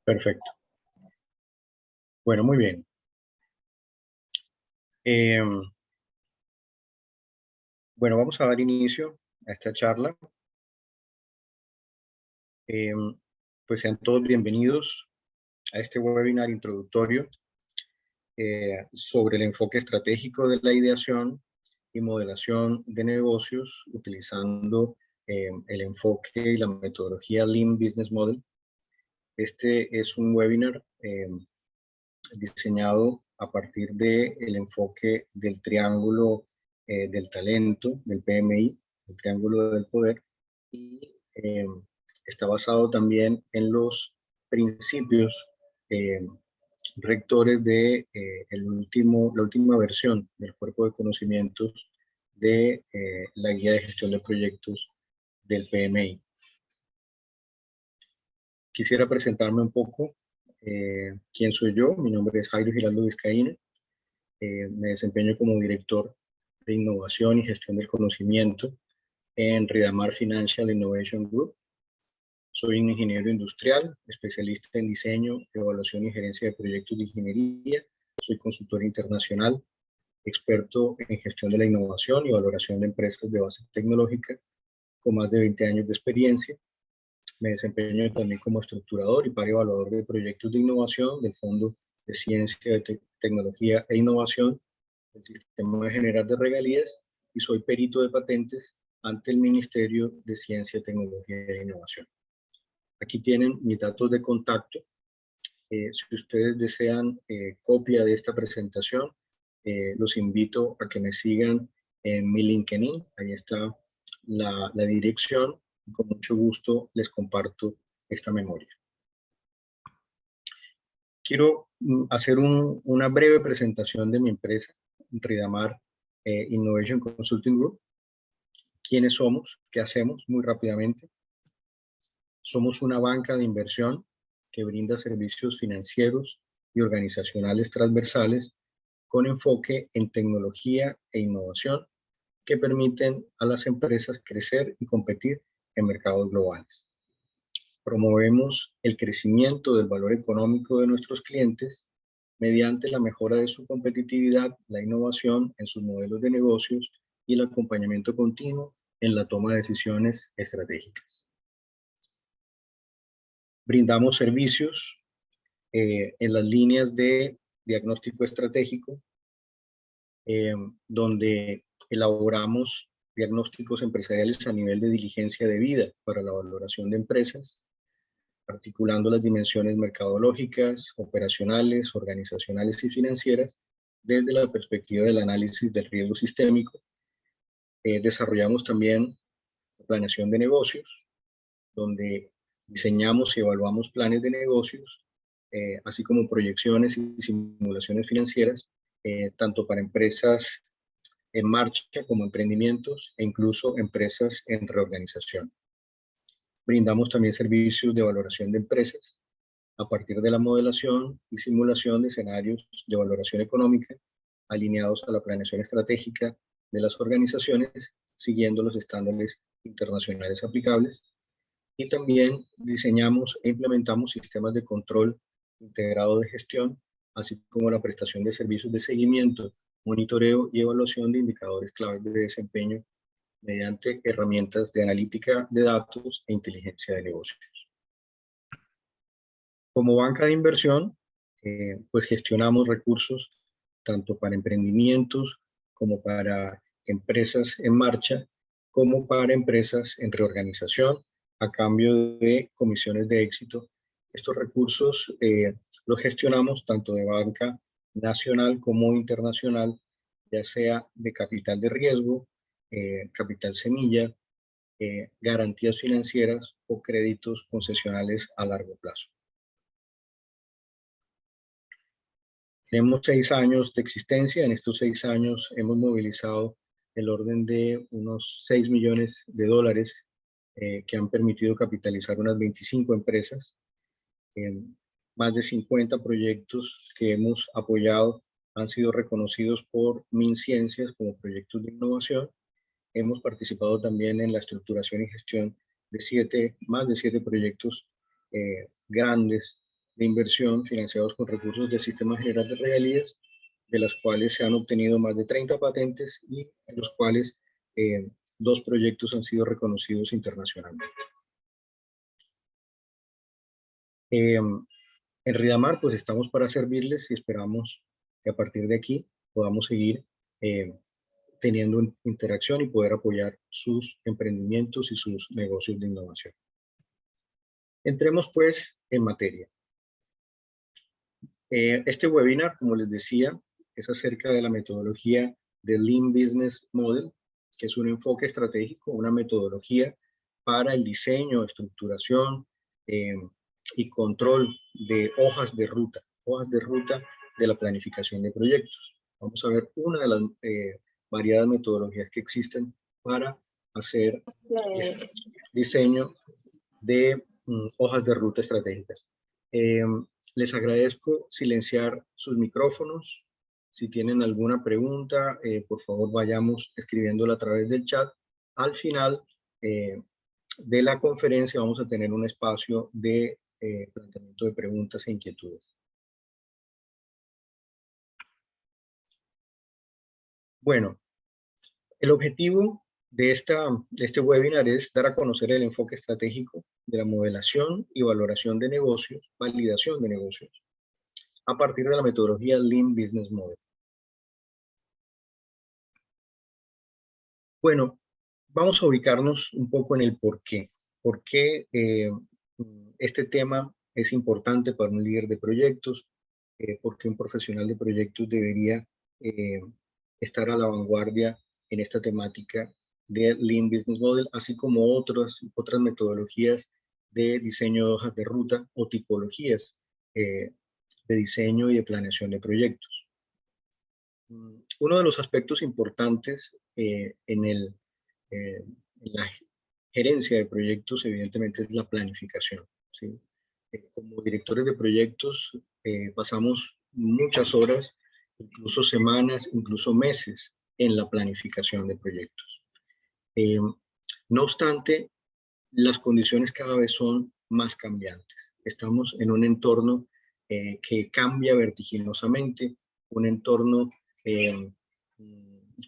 Perfecto. Bueno, muy bien. Bueno, vamos a dar inicio a esta charla. Pues sean todos bienvenidos a este webinar introductorio sobre el enfoque estratégico de la ideación y modelación de negocios utilizando el enfoque y la metodología Lean Business Model. Este es un webinar diseñado a partir del enfoque del triángulo del talento, del PMI, el triángulo del poder, y está basado también en los principios rectores de la última versión del cuerpo de conocimientos de la guía de gestión de proyectos del PMI. Quisiera presentarme un poco. ¿Quién soy yo? Mi nombre es Jairo Giraldo Vizcaína. Me desempeño como director de innovación y gestión del conocimiento en Ridamar Financial Innovation Group. Soy un ingeniero industrial, especialista en diseño, evaluación y gerencia de proyectos de ingeniería. Soy consultor internacional, experto en gestión de la innovación y valoración de empresas de base tecnológica con más de 20 años de experiencia. Me desempeño también como estructurador y par evaluador de proyectos de innovación del Fondo de Ciencia, Tecnología e Innovación del Sistema General de Regalías y soy perito de patentes ante el Ministerio de Ciencia, Tecnología e Innovación. Aquí tienen mis datos de contacto. Si ustedes desean copia de esta presentación, los invito a que me sigan en mi LinkedIn. Ahí está la dirección. Con mucho gusto les comparto esta memoria. Quiero hacer una breve presentación de mi empresa, Ridamar Innovation Consulting Group. ¿Quiénes somos? ¿Qué hacemos? Muy rápidamente. Somos una banca de inversión que brinda servicios financieros y organizacionales transversales con enfoque en tecnología e innovación que permiten a las empresas crecer y competir en mercados globales. Promovemos el crecimiento del valor económico de nuestros clientes mediante la mejora de su competitividad, la innovación en sus modelos de negocios y el acompañamiento continuo en la toma de decisiones estratégicas. Brindamos servicios en las líneas de diagnóstico estratégico, donde elaboramos diagnósticos empresariales a nivel de diligencia debida para la valoración de empresas, articulando las dimensiones mercadológicas, operacionales, organizacionales y financieras desde la perspectiva del análisis del riesgo sistémico. Desarrollamos también planeación de negocios, donde diseñamos y evaluamos planes de negocios, así como proyecciones y simulaciones financieras, tanto para empresas en marcha como emprendimientos e incluso empresas en reorganización. Brindamos también servicios de valoración de empresas a partir de la modelación y simulación de escenarios de valoración económica alineados a la planeación estratégica de las organizaciones, siguiendo los estándares internacionales aplicables. Y también diseñamos e implementamos sistemas de control integrado de gestión, así como la prestación de servicios de seguimiento, monitoreo y evaluación de indicadores claves de desempeño mediante herramientas de analítica de datos e inteligencia de negocios. Como banca de inversión, pues gestionamos recursos tanto para emprendimientos como para empresas en marcha, como para empresas en reorganización, a cambio de comisiones de éxito. Estos recursos los gestionamos tanto de banca nacional como internacional, ya sea de capital de riesgo, capital semilla, garantías financieras o créditos concesionales a largo plazo. Tenemos 6 años de existencia. En estos 6 años hemos movilizado el orden de unos $6 millones que han permitido capitalizar unas 25 empresas. Más de 50 proyectos que hemos apoyado han sido reconocidos por MinCiencias como proyectos de innovación. Hemos participado también en la estructuración y gestión de más de 7 proyectos grandes de inversión financiados con recursos del Sistema General de Regalías, de las cuales se han obtenido más de 30 patentes y de los cuales 2 proyectos han sido reconocidos internacionalmente. En Ridamar, pues estamos para servirles y esperamos que a partir de aquí podamos seguir teniendo interacción y poder apoyar sus emprendimientos y sus negocios de innovación. Entremos pues en materia. Este webinar, como les decía, es acerca de la metodología del Lean Business Model, que es un enfoque estratégico, una metodología para el diseño, estructuración y control de hojas de ruta de la planificación de proyectos. Vamos a ver una de las variadas metodologías que existen para hacer diseño de hojas de ruta estratégicas. Les agradezco silenciar sus micrófonos. Si tienen alguna pregunta, por favor vayamos escribiéndola a través del chat. Al final de la conferencia vamos a tener un espacio de planteamiento de preguntas e inquietudes. Bueno, el objetivo de este webinar es dar a conocer el enfoque estratégico de la modelación y valoración de negocios, validación de negocios, a partir de la metodología Lean Business Model. Bueno, vamos a ubicarnos un poco en el por qué. ¿Por qué este tema es importante para un líder de proyectos? ¿Por qué un profesional de proyectos debería estar a la vanguardia en esta temática de Lean Business Model, así como otras metodologías de diseño de hojas de ruta o tipologías de diseño y de planeación de proyectos? Uno de los aspectos importantes en la gerencia de proyectos, evidentemente, es la planificación, ¿sí? Como directores de proyectos pasamos muchas horas, incluso semanas, incluso meses en la planificación de proyectos. No obstante, las condiciones cada vez son más cambiantes. Estamos en un entorno que cambia vertiginosamente, un entorno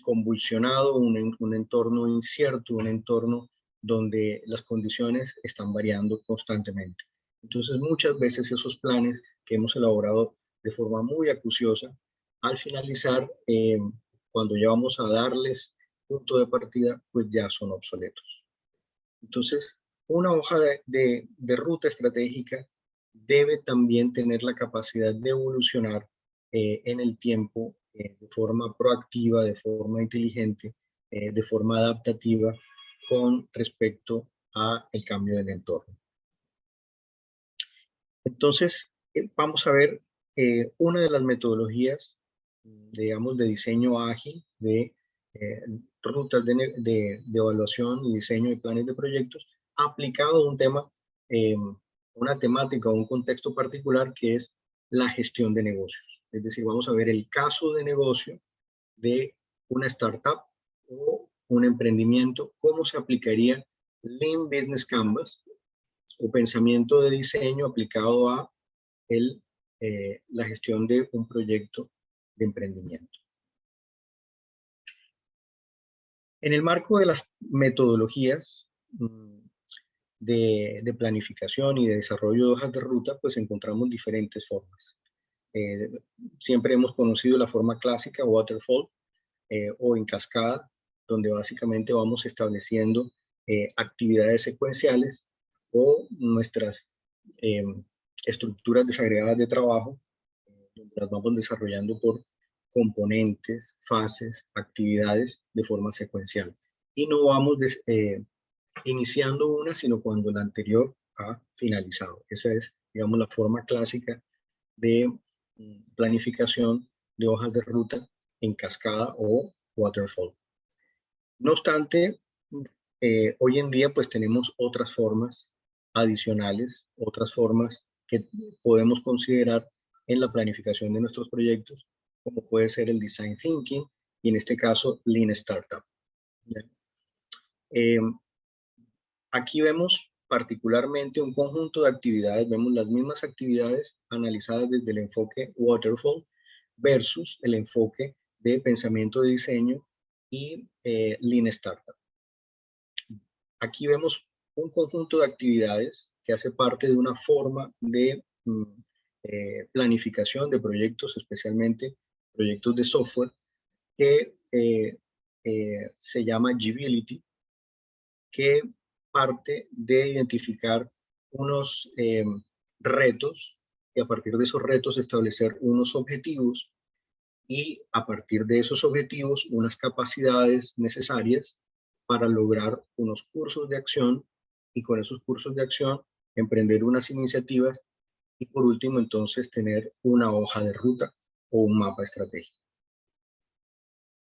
convulsionado, un entorno incierto, un entorno donde las condiciones están variando constantemente. Entonces, muchas veces esos planes que hemos elaborado de forma muy acuciosa, al finalizar, cuando ya vamos a darles punto de partida, pues ya son obsoletos. Entonces, una hoja de ruta estratégica debe también tener la capacidad de evolucionar en el tiempo de forma proactiva, de forma inteligente, de forma adaptativa con respecto al cambio del entorno. Entonces, vamos a ver una de las metodologías, digamos, de diseño ágil, de rutas de evaluación y diseño de planes de proyectos, aplicado a un tema, una temática o un contexto particular que es la gestión de negocios. Es decir, vamos a ver el caso de negocio de una startup o un emprendimiento, cómo se aplicaría Lean Business Canvas o pensamiento de diseño aplicado a la gestión de un proyecto de emprendimiento. En el marco de las metodologías de planificación y de desarrollo de hojas de ruta, pues encontramos diferentes formas. Siempre hemos conocido la forma clásica, waterfall, o en cascada, donde básicamente vamos estableciendo actividades secuenciales o nuestras estructuras desagregadas de trabajo, donde las vamos desarrollando por componentes, fases, actividades de forma secuencial. Y no vamos iniciando una, sino cuando la anterior ha finalizado. Esa es, digamos, la forma clásica de planificación de hojas de ruta en cascada o waterfall. No obstante, hoy en día pues tenemos otras formas adicionales, otras formas que podemos considerar en la planificación de nuestros proyectos, como puede ser el Design Thinking y en este caso Lean Startup. Aquí vemos particularmente un conjunto de actividades, vemos las mismas actividades analizadas desde el enfoque Waterfall versus el enfoque de pensamiento de diseño y Lean Startup. Aquí vemos un conjunto de actividades que hace parte de una forma de planificación de proyectos, especialmente proyectos de software, que se llama Agility, que parte de identificar unos retos y a partir de esos retos establecer unos objetivos y a partir de esos objetivos unas capacidades necesarias para lograr unos cursos de acción y con esos cursos de acción emprender unas iniciativas y por último entonces tener una hoja de ruta o un mapa estratégico.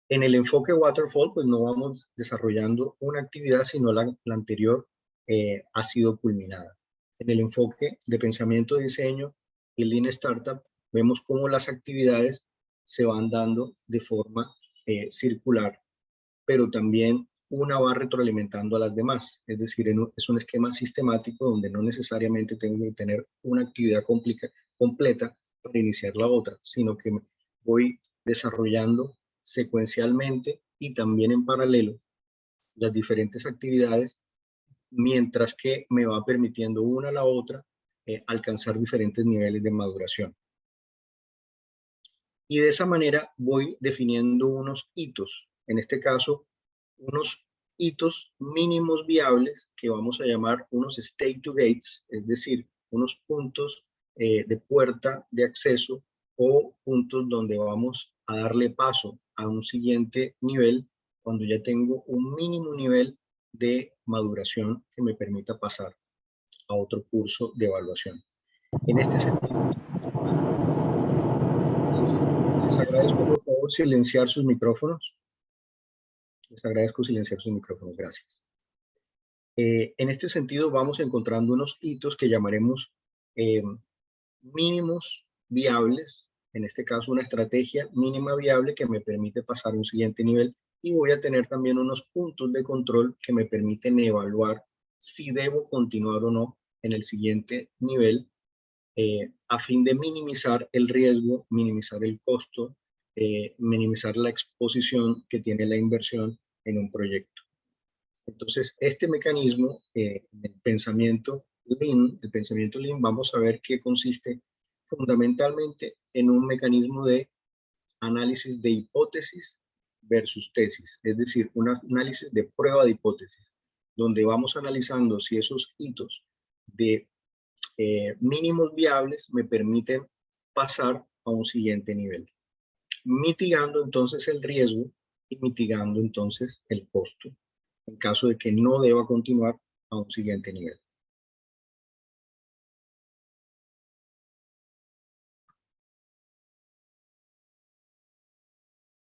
En el enfoque Waterfall pues no vamos desarrollando una actividad sino la anterior ha sido culminada. En el enfoque de pensamiento de diseño y Lean Startup vemos cómo las actividades se van dando de forma circular, pero también una va retroalimentando a las demás. Es decir, es un esquema sistemático donde no necesariamente tengo que tener una actividad completa para iniciar la otra, sino que voy desarrollando secuencialmente y también en paralelo las diferentes actividades, mientras que me va permitiendo una a la otra alcanzar diferentes niveles de maduración. Y de esa manera voy definiendo unos hitos, en este caso, unos hitos mínimos viables que vamos a llamar unos state to gates, es decir, unos puntos de puerta de acceso o puntos donde vamos a darle paso a un siguiente nivel cuando ya tengo un mínimo nivel de maduración que me permita pasar a otro curso de evaluación. En este sentido, les agradezco por favor silenciar sus micrófonos. Les agradezco silenciar sus micrófonos, gracias. En este sentido vamos encontrando unos hitos que llamaremos mínimos viables, en este caso una estrategia mínima viable que me permite pasar a un siguiente nivel y voy a tener también unos puntos de control que me permiten evaluar si debo continuar o no en el siguiente nivel a fin de minimizar el riesgo, minimizar el costo, minimizar la exposición que tiene la inversión en un proyecto. Entonces, este mecanismo, el pensamiento Lean, vamos a ver que consiste fundamentalmente en un mecanismo de análisis de hipótesis versus tesis, es decir, un análisis de prueba de hipótesis, donde vamos analizando si esos hitos de mínimos viables me permiten pasar a un siguiente nivel, mitigando entonces el riesgo y mitigando entonces el costo en caso de que no deba continuar a un siguiente nivel.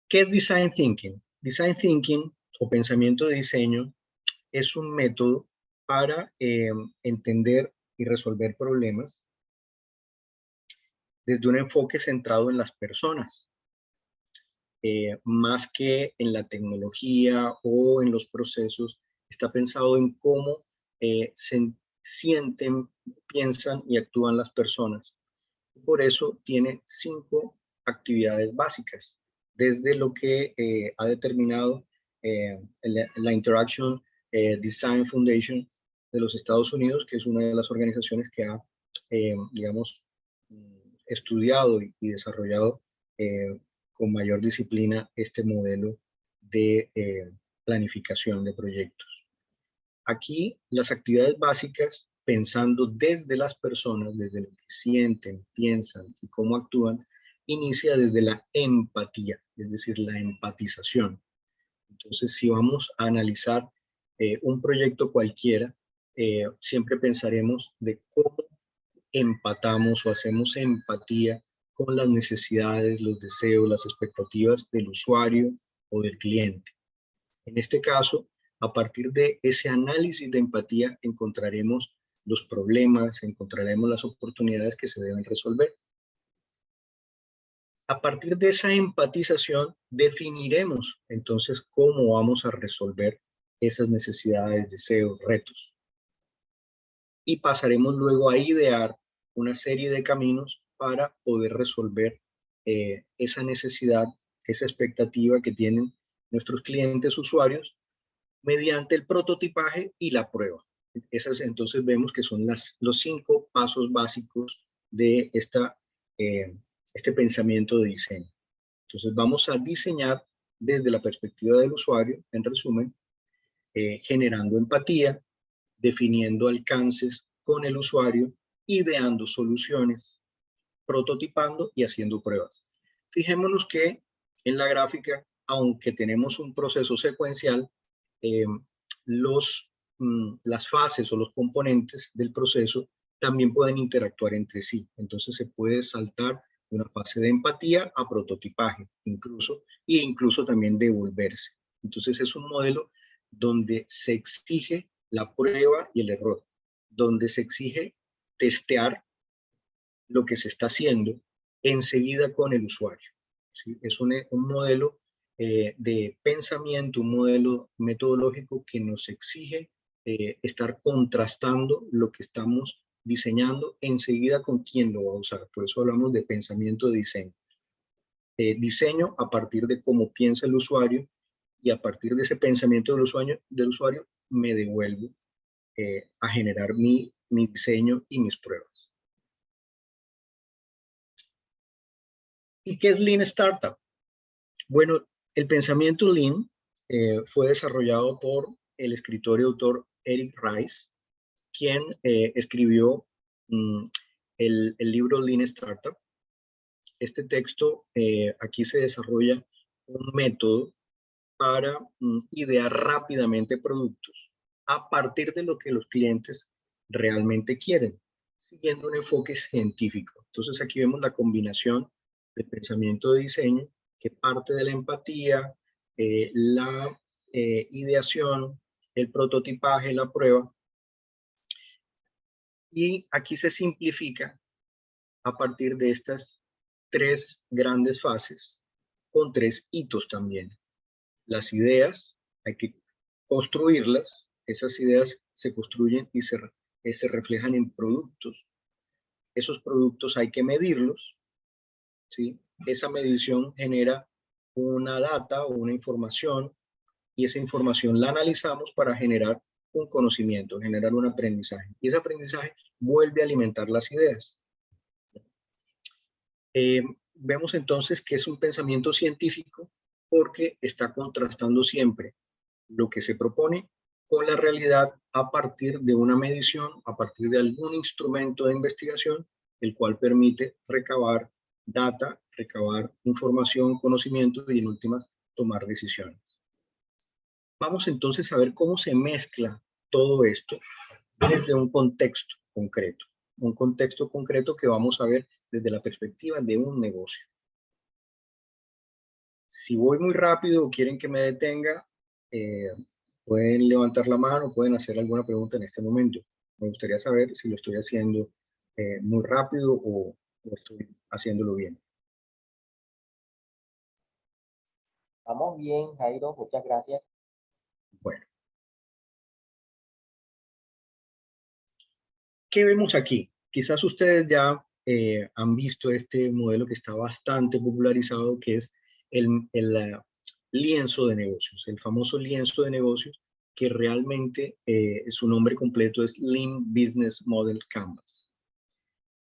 ¿Qué es Design Thinking? Design Thinking o pensamiento de diseño es un método para entender y resolver problemas desde un enfoque centrado en las personas, más que en la tecnología o en los procesos. Está pensado en cómo se sienten, piensan y actúan las personas. Por eso tiene 5 actividades básicas, desde lo que ha determinado la Interaction Design Foundation de los Estados Unidos, que es una de las organizaciones que ha, digamos, estudiado y desarrollado con mayor disciplina este modelo de planificación de proyectos. Aquí las actividades básicas, pensando desde las personas, desde lo que sienten, piensan y cómo actúan, inicia desde la empatía, es decir, la empatización. Entonces, si vamos a analizar un proyecto cualquiera, siempre pensaremos de cómo empatamos o hacemos empatía con las necesidades, los deseos, las expectativas del usuario o del cliente. En este caso, a partir de ese análisis de empatía, encontraremos los problemas, encontraremos las oportunidades que se deben resolver. A partir de esa empatización, definiremos entonces cómo vamos a resolver esas necesidades, deseos, retos. y pasaremos luego a idear una serie de caminos para poder resolver esa necesidad, esa expectativa que tienen nuestros clientes usuarios mediante el prototipaje y la prueba. Esas entonces vemos que son los 5 pasos básicos de este pensamiento de diseño. Entonces vamos a diseñar desde la perspectiva del usuario, en resumen, generando empatía, definiendo alcances con el usuario, ideando soluciones, prototipando y haciendo pruebas. Fijémonos que en la gráfica, aunque tenemos un proceso secuencial, las fases o los componentes del proceso también pueden interactuar entre sí. Entonces se puede saltar de una fase de empatía a prototipaje, incluso también devolverse. Entonces es un modelo donde se exige la prueba y el error, donde se exige testear lo que se está haciendo enseguida con el usuario. ¿Sí? Es un modelo de pensamiento, un modelo metodológico que nos exige estar contrastando lo que estamos diseñando enseguida con quién lo va a usar. Por eso hablamos de pensamiento de diseño. Diseño a partir de cómo piensa el usuario y a partir de ese pensamiento del usuario me devuelvo a generar mi diseño y mis pruebas. ¿Y qué es Lean Startup? Bueno, el pensamiento Lean fue desarrollado por el escritor y autor Eric Rice, quien escribió el libro Lean Startup. Este texto, aquí se desarrolla un método para idear rápidamente productos a partir de lo que los clientes realmente quieren, siguiendo un enfoque científico. Entonces aquí vemos la combinación del pensamiento de diseño que parte de la empatía, la ideación, el prototipaje, la prueba. Y aquí se simplifica a partir de estas 3 grandes fases con 3 hitos también. Las ideas hay que construirlas, esas ideas se construyen y se reflejan en productos. Esos productos hay que medirlos, ¿sí? Esa medición genera una data o una información y esa información la analizamos para generar un conocimiento, generar un aprendizaje. Y ese aprendizaje vuelve a alimentar las ideas. Vemos entonces que es un pensamiento científico porque está contrastando siempre lo que se propone con la realidad a partir de una medición, a partir de algún instrumento de investigación, el cual permite recabar data, recabar información, conocimiento y en últimas tomar decisiones. Vamos entonces a ver cómo se mezcla todo esto desde un contexto concreto que vamos a ver desde la perspectiva de un negocio. Si voy muy rápido o quieren que me detenga, pueden levantar la mano, pueden hacer alguna pregunta en este momento. Me gustaría saber si lo estoy haciendo muy rápido o estoy haciéndolo bien. Vamos bien, Jairo, muchas gracias. Bueno. ¿Qué vemos aquí? Quizás ustedes ya han visto este modelo que está bastante popularizado, que es el lienzo de negocios, el famoso lienzo de negocios, que realmente su nombre completo es Lean Business Model Canvas.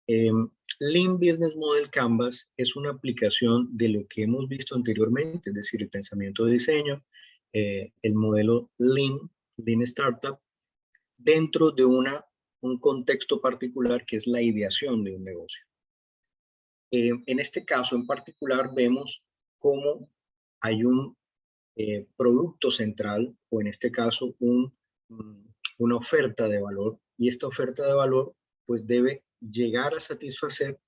Lean Business Model Canvas es una aplicación de lo que hemos visto anteriormente, es decir, el pensamiento de diseño, el modelo Lean Startup, dentro de un contexto particular que es la ideación de un negocio. En este caso en particular vemos cómo hay un producto central, o en este caso una oferta de valor, y esta oferta de valor pues debe llegar a satisfacer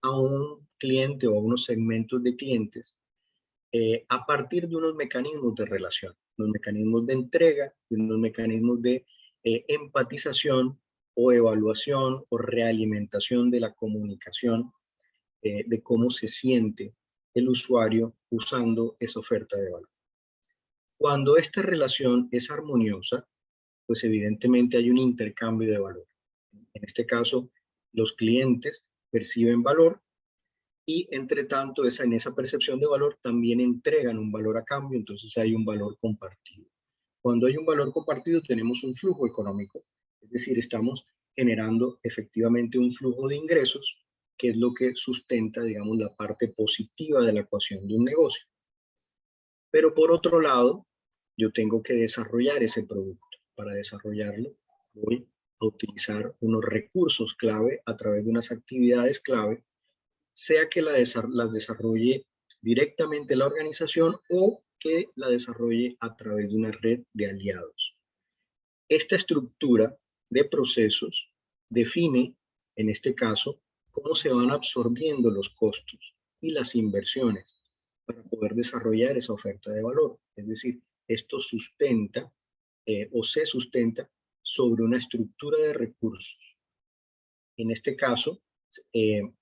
a un cliente o a unos segmentos de clientes a partir de unos mecanismos de relación, unos mecanismos de entrega y unos mecanismos de empatización o evaluación o realimentación de la comunicación de cómo se siente el usuario usando esa oferta de valor. Cuando esta relación es armoniosa, pues evidentemente hay un intercambio de valor. En este caso, los clientes perciben valor y entre tanto en esa percepción de valor también entregan un valor a cambio, entonces hay un valor compartido. Cuando hay un valor compartido tenemos un flujo económico, es decir, estamos generando efectivamente un flujo de ingresos, que es lo que sustenta, digamos, la parte positiva de la ecuación de un negocio. Pero por otro lado, yo tengo que desarrollar ese producto. Para desarrollarlo, voy a utilizar unos recursos clave a través de unas actividades clave, sea que las desarrolle directamente la organización o que la desarrolle a través de una red de aliados. Esta estructura de procesos define, en este caso, cómo se van absorbiendo los costos y las inversiones para poder desarrollar esa oferta de valor. Es decir, esto sustenta o se sustenta sobre una estructura de recursos. En este caso,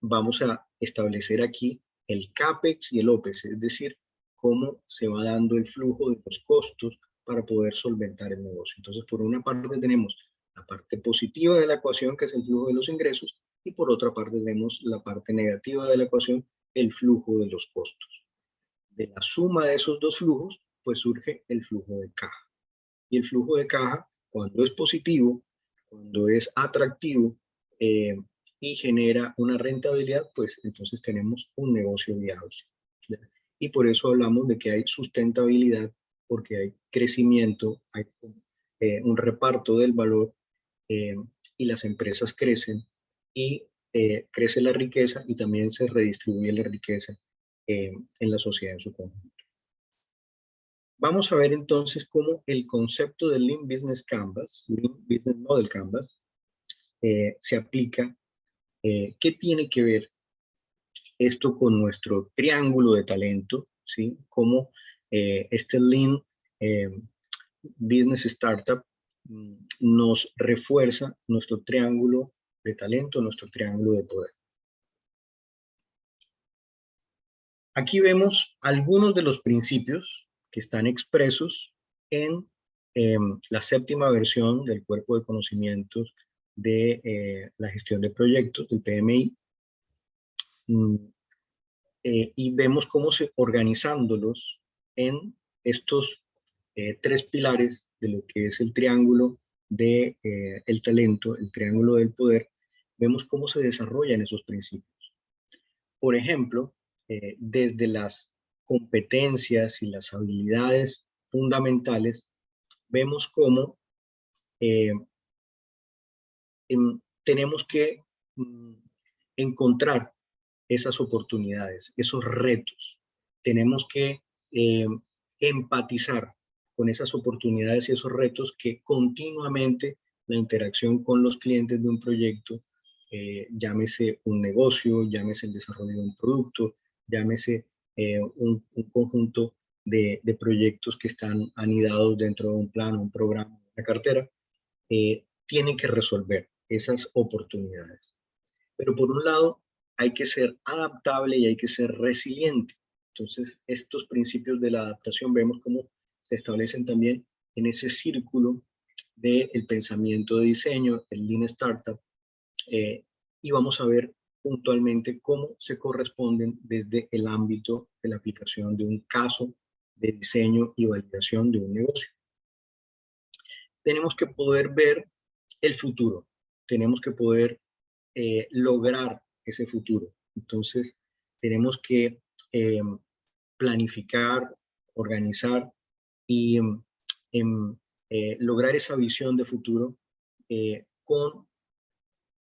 vamos a establecer aquí el CAPEX y el OPEX, es decir, cómo se va dando el flujo de los costos para poder solventar el negocio. Entonces, por una parte tenemos la parte positiva de la ecuación, que es el flujo de los ingresos, y por otra parte tenemos la parte negativa de la ecuación, el flujo de los costos. De la suma de esos dos flujos, pues surge el flujo de caja. Y el flujo de caja, cuando es positivo, cuando es atractivo y genera una rentabilidad, pues entonces tenemos un negocio viable. ¿Ya? Y por eso hablamos de que hay sustentabilidad, porque hay crecimiento, hay un reparto del valor y las empresas crecen y crece la riqueza y también se redistribuye la riqueza en la sociedad en su conjunto. Vamos a ver entonces cómo el concepto del Lean Business Canvas, Lean Business Model Canvas, se aplica. ¿Qué tiene que ver esto con nuestro triángulo de talento? ¿Sí? Cómo este Lean Business Startup nos refuerza nuestro triángulo de talento, nuestro triángulo de poder. Aquí vemos algunos de los principios que están expresos en la séptima versión del cuerpo de conocimientos de la gestión de proyectos, del PMI, y vemos cómo organizándolos en estos tres pilares de lo que es el triángulo del talento, el triángulo del poder, vemos cómo se desarrollan esos principios. Por ejemplo, desde las competencias y las habilidades fundamentales, vemos cómo tenemos que encontrar esas oportunidades, esos retos. Tenemos que empatizar con esas oportunidades y esos retos que continuamente la interacción con los clientes de un proyecto, llámese un negocio, llámese el desarrollo de un producto, llámese un conjunto de proyectos que están anidados dentro de un plan, un programa, una cartera, tienen que resolver esas oportunidades. Pero por un lado, hay que ser adaptable y hay que ser resiliente. Entonces, estos principios de la adaptación vemos cómo se establecen también en ese círculo del pensamiento de diseño, el Lean Startup, y vamos a ver puntualmente cómo se corresponden desde el ámbito de la aplicación de un caso de diseño y validación de un negocio. Tenemos que poder ver el futuro, tenemos que poder lograr ese futuro. Entonces, tenemos que planificar, organizar y lograr esa visión de futuro con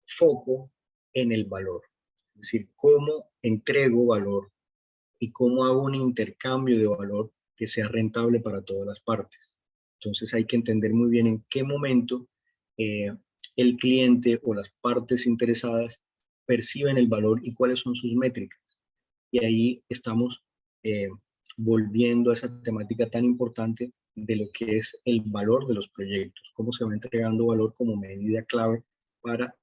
foco en el valor. Es decir, cómo entrego valor y cómo hago un intercambio de valor que sea rentable para todas las partes. Entonces hay que entender muy bien en qué momento el cliente o las partes interesadas perciben el valor y cuáles son sus métricas. Y ahí estamos volviendo a esa temática tan importante de lo que es el valor de los proyectos, cómo se va entregando valor como medida clave para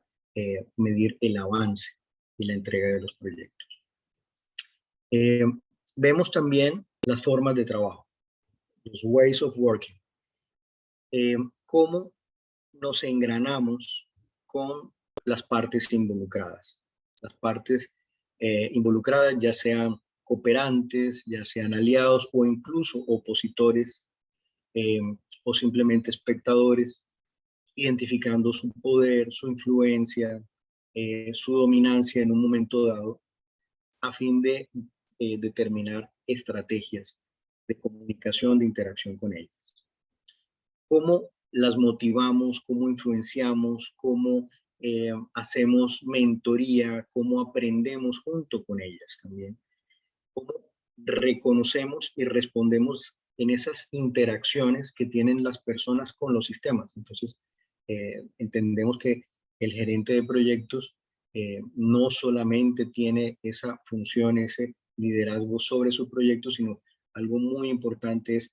medir el avance y la entrega de los proyectos. Vemos también las formas de trabajo, los ways of working, cómo nos engranamos con las partes involucradas. Las partes involucradas, ya sean cooperantes, ya sean aliados o incluso opositores o simplemente espectadores, identificando su poder, su influencia, su dominancia en un momento dado, a fin de determinar estrategias de comunicación, de interacción con ellas. ¿Cómo las motivamos? ¿Cómo influenciamos? ¿Cómo hacemos mentoría? ¿Cómo aprendemos junto con ellas también? ¿Cómo reconocemos y respondemos en esas interacciones que tienen las personas con los sistemas? Entonces, entendemos que el gerente de proyectos no solamente tiene esa función, ese liderazgo sobre su proyecto, sino algo muy importante es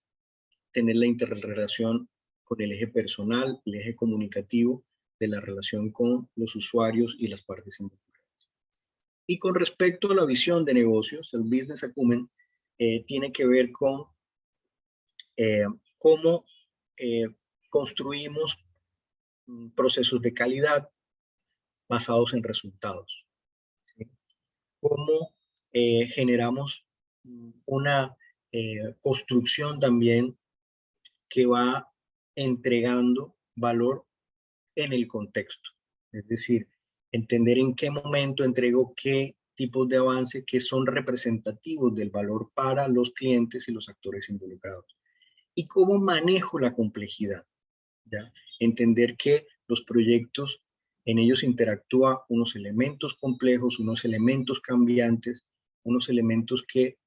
tener la interrelación con el eje personal, el eje comunicativo de la relación con los usuarios y las partes involucradas. Y con respecto a la visión de negocios, el business acumen tiene que ver con cómo construimos procesos de calidad basados en resultados, ¿sí? Cómo generamos una construcción también que va entregando valor en el contexto. Es decir, entender en qué momento entrego qué tipos de avance que son representativos del valor para los clientes y los actores involucrados. Y cómo manejo la complejidad, ¿ya? Entender que los proyectos, en ellos interactúa unos elementos complejos, unos elementos cambiantes, unos elementos que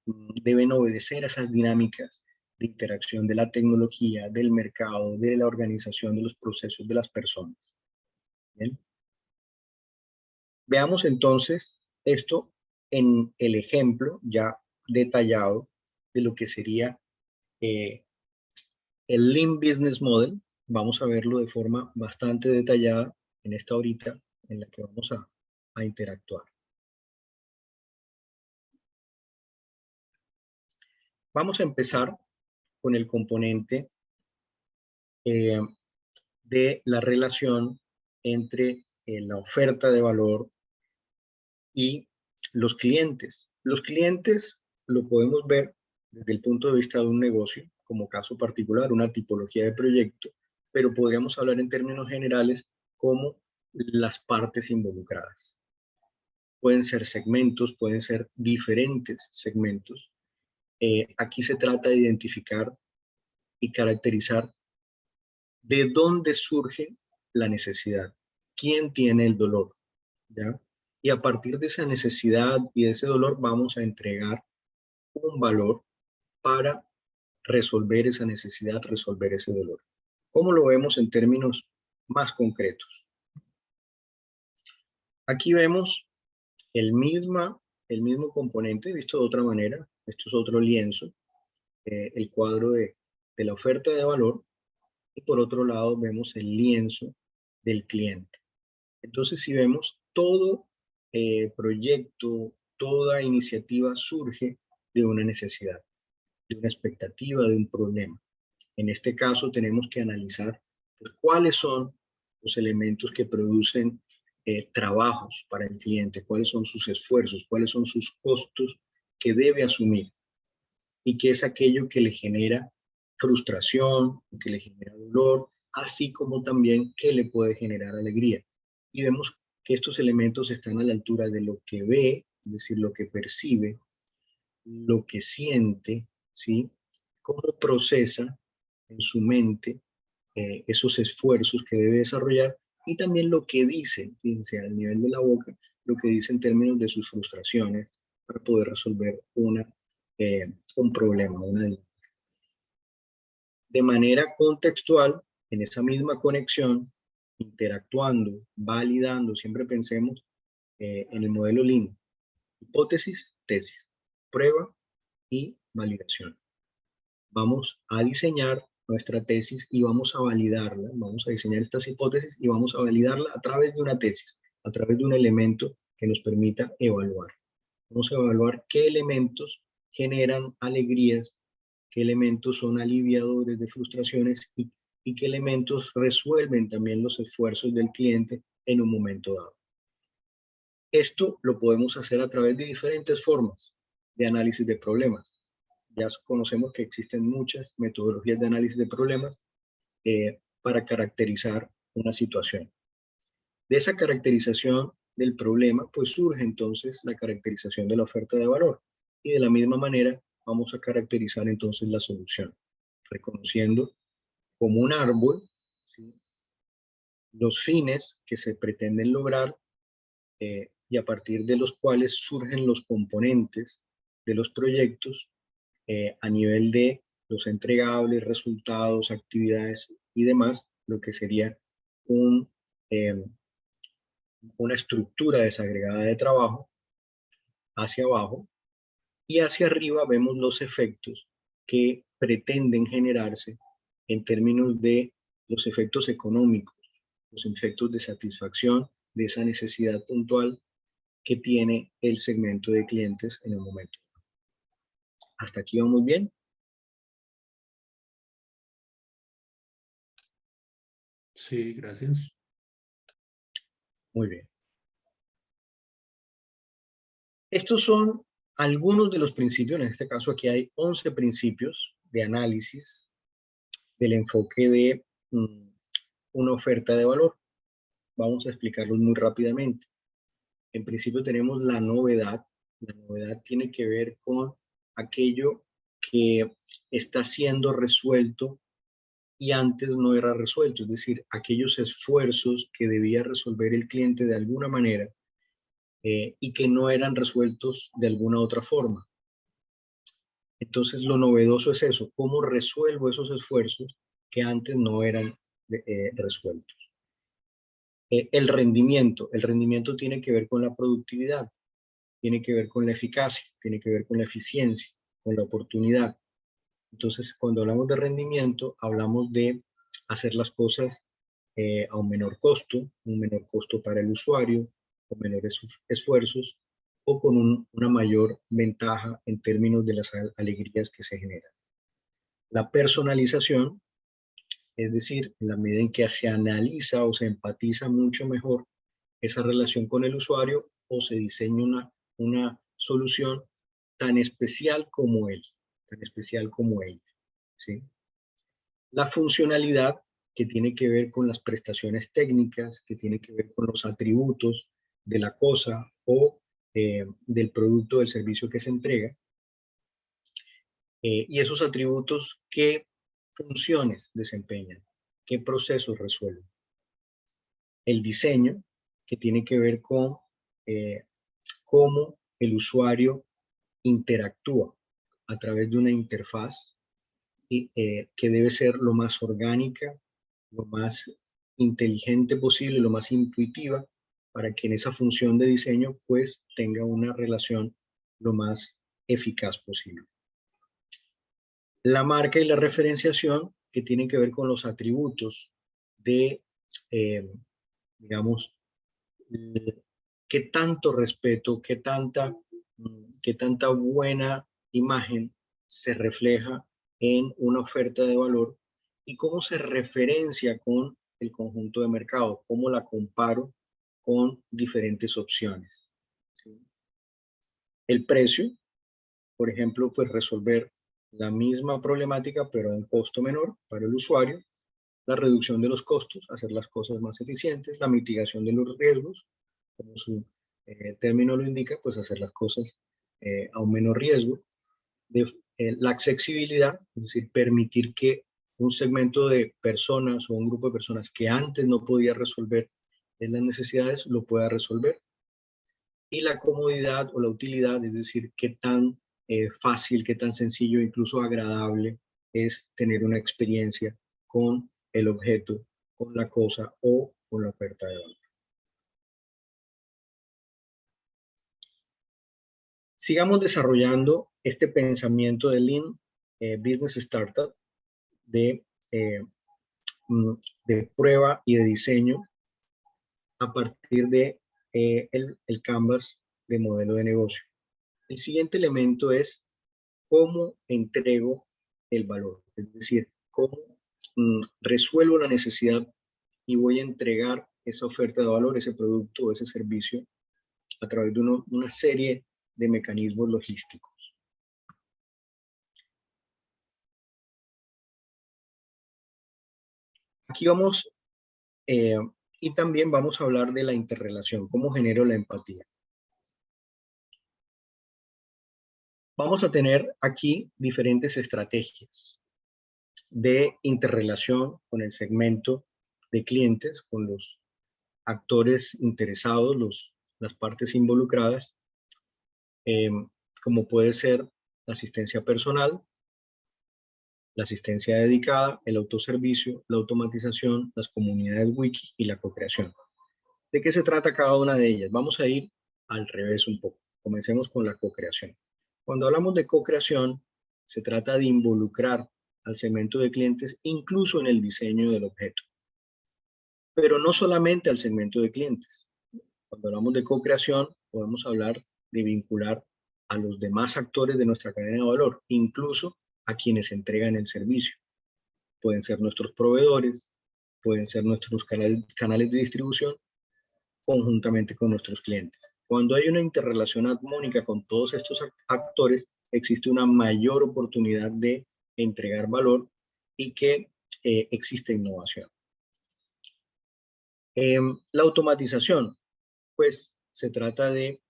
deben obedecer a esas dinámicas de interacción de la tecnología, del mercado, de la organización de los procesos de las personas. ¿Bien? Veamos entonces esto en el ejemplo ya detallado de lo que sería el Lean Business Model. Vamos a verlo de forma bastante detallada en esta horita en la que vamos a interactuar. Vamos a empezar con el componente de la relación entre la oferta de valor y los clientes. Los clientes lo podemos ver desde el punto de vista de un negocio, como caso particular, una tipología de proyecto, pero podríamos hablar en términos generales como las partes involucradas. Pueden ser segmentos, pueden ser diferentes segmentos. Aquí se trata de identificar y caracterizar de dónde surge la necesidad, quién tiene el dolor, ¿ya? Y a partir de esa necesidad y de ese dolor vamos a entregar un valor para resolver esa necesidad, resolver ese dolor. ¿Cómo lo vemos en términos más concretos? Aquí vemos el mismo componente, visto de otra manera. Esto es otro lienzo, el cuadro de la oferta de valor, y por otro lado vemos el lienzo del cliente. Entonces, si vemos, todo proyecto, toda iniciativa surge de una necesidad, de una expectativa, de un problema. En este caso, tenemos que analizar pues, cuáles son los elementos que producen trabajos para el cliente, cuáles son sus esfuerzos, cuáles son sus costos que debe asumir y qué es aquello que le genera frustración, que le genera dolor, así como también que le puede generar alegría. Y vemos que estos elementos están a la altura de lo que ve, es decir, lo que percibe, lo que siente, ¿sí? Cómo procesa en su mente esos esfuerzos que debe desarrollar y también lo que dice, fíjense, al nivel de la boca, lo que dice en términos de sus frustraciones para poder resolver un problema, una dinámica. De manera contextual, en esa misma conexión, interactuando, validando, siempre pensemos en el modelo Lean, hipótesis, tesis, prueba y validación. Vamos a diseñar nuestra tesis y vamos a validarla, vamos a diseñar estas hipótesis y vamos a validarla a través de una tesis, a través de un elemento que nos permita evaluar. Vamos a evaluar qué elementos generan alegrías, qué elementos son aliviadores de frustraciones y qué elementos resuelven también los esfuerzos del cliente en un momento dado. Esto lo podemos hacer a través de diferentes formas de análisis de problemas. Ya conocemos que existen muchas metodologías de análisis de problemas para caracterizar una situación. De esa caracterización del problema, pues surge entonces la caracterización de la oferta de valor. Y de la misma manera vamos a caracterizar entonces la solución, reconociendo como un árbol, ¿sí?, los fines que se pretenden lograr y a partir de los cuales surgen los componentes de los proyectos a nivel de los entregables, resultados, actividades y demás, lo que sería un, una estructura desagregada de trabajo hacia abajo, y hacia arriba vemos los efectos que pretenden generarse en términos de los efectos económicos, los efectos de satisfacción de esa necesidad puntual que tiene el segmento de clientes en el momento. ¿Hasta aquí vamos bien? Sí, gracias. Muy bien. Estos son algunos de los principios. En este caso aquí hay 11 principios de análisis del enfoque de una oferta de valor. Vamos a explicarlos muy rápidamente. En principio tenemos la novedad. La novedad tiene que ver con aquello que está siendo resuelto y antes no era resuelto, es decir, aquellos esfuerzos que debía resolver el cliente de alguna manera y que no eran resueltos de alguna otra forma. Entonces lo novedoso es eso, cómo resuelvo esos esfuerzos que antes no eran resueltos. El rendimiento tiene que ver con la productividad, tiene que ver con la eficacia, tiene que ver con la eficiencia, con la oportunidad. Entonces, cuando hablamos de rendimiento, hablamos de hacer las cosas a un menor costo para el usuario, con menores esfuerzos o con una mayor ventaja en términos de las alegrías que se generan. La personalización, es decir, en la medida en que se analiza o se empatiza mucho mejor esa relación con el usuario o se diseña una solución tan especial como él, tan especial como ella, ¿sí? La funcionalidad, que tiene que ver con las prestaciones técnicas, que tiene que ver con los atributos de la cosa o del producto o del servicio que se entrega, y esos atributos, qué funciones desempeñan, qué procesos resuelven. El diseño, que tiene que ver con cómo el usuario interactúa a través de una interfaz y, que debe ser lo más orgánica, lo más inteligente posible, lo más intuitiva, para que en esa función de diseño pues tenga una relación lo más eficaz posible. La marca y la referenciación, que tienen que ver con los atributos de, digamos, qué tanto respeto, qué tanta buena imagen se refleja en una oferta de valor y cómo se referencia con el conjunto de mercado, cómo la comparo con diferentes opciones, ¿sí? El precio, por ejemplo, pues resolver la misma problemática pero a un costo menor para el usuario, la reducción de los costos, hacer las cosas más eficientes, la mitigación de los riesgos, como su término lo indica, pues hacer las cosas a un menor riesgo, la accesibilidad, es decir, permitir que un segmento de personas o un grupo de personas que antes no podía resolver las necesidades, lo pueda resolver. Y la comodidad o la utilidad, es decir, qué tan fácil, qué tan sencillo, incluso agradable es tener una experiencia con el objeto, con la cosa o con la oferta de valor. Sigamos desarrollando este pensamiento de Lean Business Startup de prueba y de diseño a partir de el canvas de modelo de negocio. El siguiente elemento es cómo entrego el valor, es decir, cómo resuelvo la necesidad y voy a entregar esa oferta de valor, ese producto o ese servicio a través de una serie de mecanismos logísticos. Aquí vamos, y también vamos a hablar de la interrelación, cómo genero la empatía. Vamos a tener aquí diferentes estrategias de interrelación con el segmento de clientes, con los actores interesados, las partes involucradas, como puede ser la asistencia personal, la asistencia dedicada, el autoservicio, la automatización, las comunidades wiki y la co-creación. ¿De qué se trata cada una de ellas? Vamos a ir al revés un poco. Comencemos con la co-creación. Cuando hablamos de co-creación, se trata de involucrar al segmento de clientes incluso en el diseño del objeto. Pero no solamente al segmento de clientes. Cuando hablamos de co-creación, podemos hablar de vincular a los demás actores de nuestra cadena de valor, incluso a quienes entregan el servicio. Pueden ser nuestros proveedores, pueden ser nuestros canales de distribución, conjuntamente con nuestros clientes. Cuando hay una interrelación armónica con todos estos actores, existe una mayor oportunidad de entregar valor y que existe innovación. La automatización, pues se trata de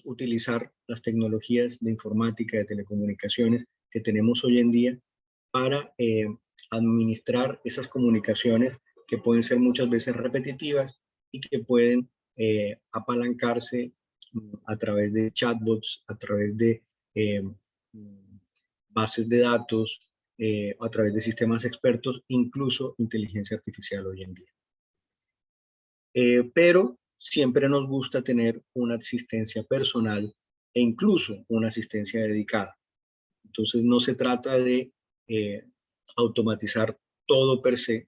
utilizar las tecnologías de informática, de telecomunicaciones que tenemos hoy en día para administrar esas comunicaciones que pueden ser muchas veces repetitivas y que pueden apalancarse a través de chatbots, a través de bases de datos, a través de sistemas expertos, incluso inteligencia artificial hoy en día. Pero siempre nos gusta tener una asistencia personal e incluso una asistencia dedicada. Entonces no se trata de automatizar todo per se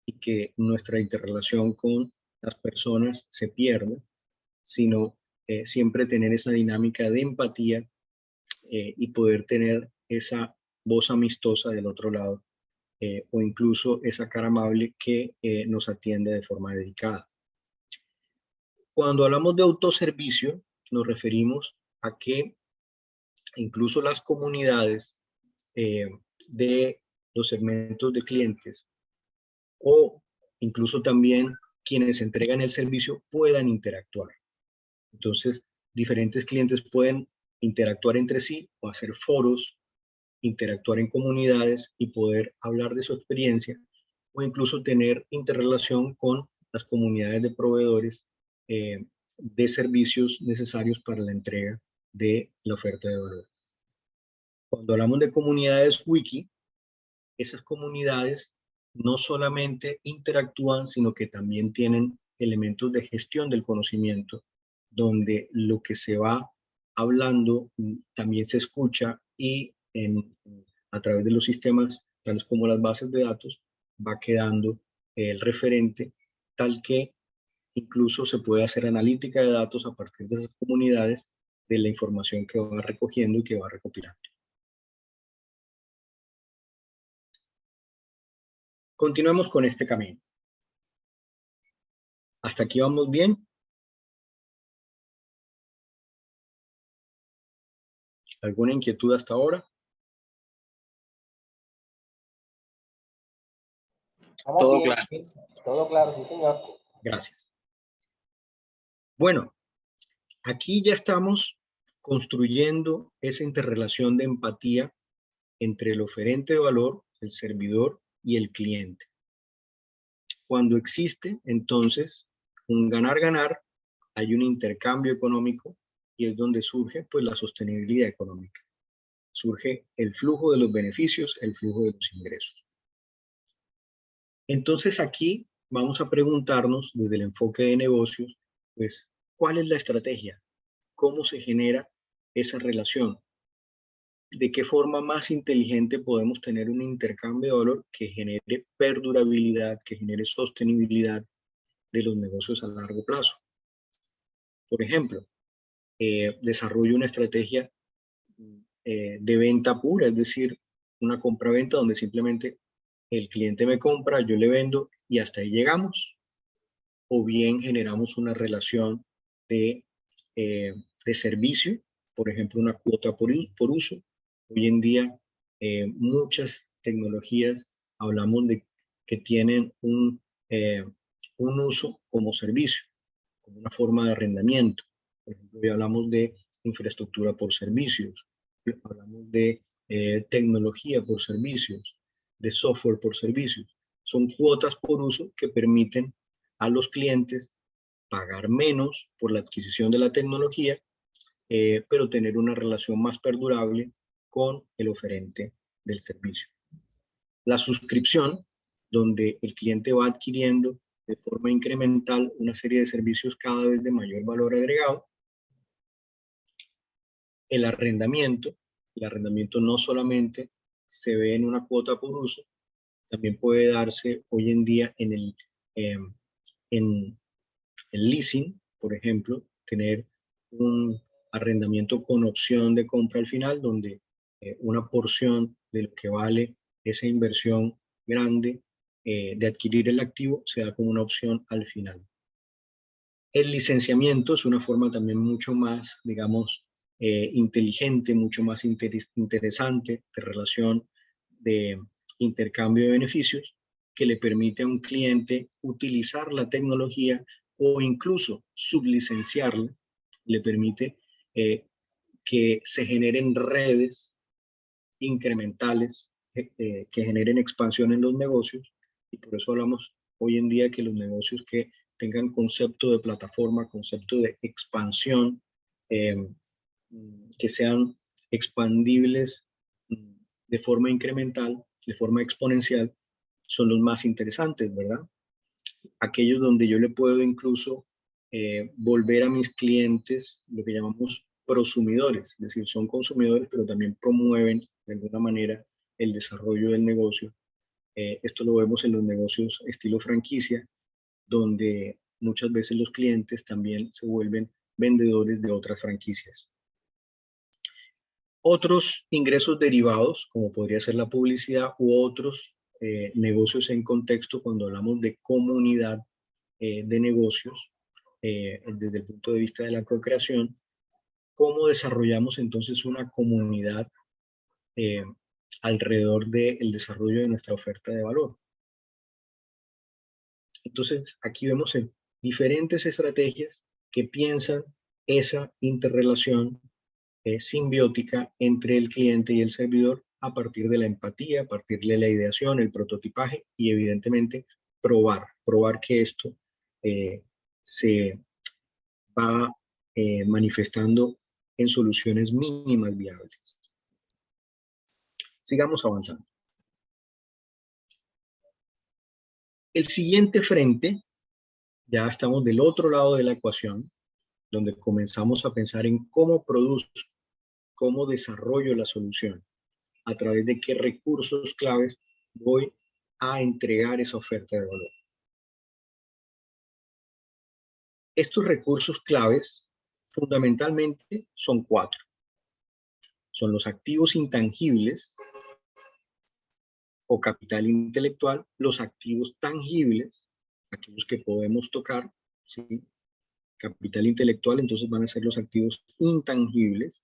y que nuestra interrelación con las personas se pierda, sino siempre tener esa dinámica de empatía y poder tener esa voz amistosa del otro lado o incluso esa cara amable que nos atiende de forma dedicada. Cuando hablamos de autoservicio, nos referimos a que incluso las comunidades de los segmentos de clientes o incluso también quienes entregan el servicio puedan interactuar. Entonces, diferentes clientes pueden interactuar entre sí o hacer foros, interactuar en comunidades y poder hablar de su experiencia o incluso tener interrelación con las comunidades de proveedores de servicios necesarios para la entrega de la oferta de valor. Cuando hablamos de comunidades wiki, esas comunidades no solamente interactúan, sino que también tienen elementos de gestión del conocimiento, donde lo que se va hablando también se escucha y a través de los sistemas, tales como las bases de datos, va quedando el referente, tal que incluso se puede hacer analítica de datos a partir de esas comunidades, de la información que va recogiendo y que va recopilando. Continuemos con este camino. ¿Hasta aquí vamos bien? ¿Alguna inquietud hasta ahora? Todo claro. Todo claro, sí, señor. Gracias. Bueno, aquí ya estamos construyendo esa interrelación de empatía entre el oferente de valor, el servidor y el cliente. Cuando existe, entonces, un ganar-ganar, hay un intercambio económico y es donde surge pues la sostenibilidad económica. Surge el flujo de los beneficios, el flujo de los ingresos. Entonces aquí vamos a preguntarnos desde el enfoque de negocios, pues, ¿cuál es la estrategia? ¿Cómo se genera esa relación? ¿De qué forma más inteligente podemos tener un intercambio de valor que genere perdurabilidad, que genere sostenibilidad de los negocios a largo plazo? Por ejemplo, desarrollo una estrategia de venta pura, es decir, una compra-venta donde simplemente el cliente me compra, yo le vendo y hasta ahí llegamos. o bien generamos una relación de servicio, por ejemplo, una cuota por uso. Hoy en día, muchas tecnologías hablamos de que tienen un uso como servicio, como una forma de arrendamiento. Por ejemplo, hoy hablamos de infraestructura por servicios, hablamos de tecnología por servicios, de software por servicios. Son cuotas por uso que permiten a los clientes pagar menos por la adquisición de la tecnología, pero tener una relación más perdurable con el oferente del servicio. La suscripción, donde el cliente va adquiriendo de forma incremental una serie de servicios cada vez de mayor valor agregado. El arrendamiento no solamente se ve en una cuota por uso, también puede darse hoy en día en el leasing, por ejemplo, tener un arrendamiento con opción de compra al final, donde una porción de lo que vale esa inversión grande de adquirir el activo se da como una opción al final. El licenciamiento es una forma también mucho más, digamos, inteligente, mucho más interesante de relación de intercambio de beneficios, que le permite a un cliente utilizar la tecnología o incluso sublicenciarla, le permite que se generen redes incrementales que generen expansión en los negocios, y por eso hablamos hoy en día que los negocios que tengan concepto de plataforma, concepto de expansión, que sean expandibles de forma incremental, de forma exponencial, son los más interesantes, ¿verdad? Aquellos donde yo le puedo incluso volver a mis clientes lo que llamamos prosumidores, es decir, son consumidores, pero también promueven de alguna manera el desarrollo del negocio. Esto lo vemos en los negocios estilo franquicia, donde muchas veces los clientes también se vuelven vendedores de otras franquicias. Otros ingresos derivados, como podría ser la publicidad u otros negocios en contexto, cuando hablamos de comunidad de negocios, desde el punto de vista de la co-creación, cómo desarrollamos entonces una comunidad alrededor del desarrollo de nuestra oferta de valor. Entonces, aquí vemos diferentes estrategias que piensan esa interrelación simbiótica entre el cliente y el servidor a partir de la empatía, a partir de la ideación, el prototipaje y evidentemente probar que esto se va manifestando en soluciones mínimas viables. Sigamos avanzando. El siguiente frente, ya estamos del otro lado de la ecuación, donde comenzamos a pensar en cómo produzco, cómo desarrollo la solución, a través de qué recursos claves voy a entregar esa oferta de valor. Estos recursos claves fundamentalmente son 4. Son los activos intangibles o capital intelectual, los activos tangibles, aquellos que podemos tocar, ¿sí? Capital intelectual, entonces van a ser los activos intangibles,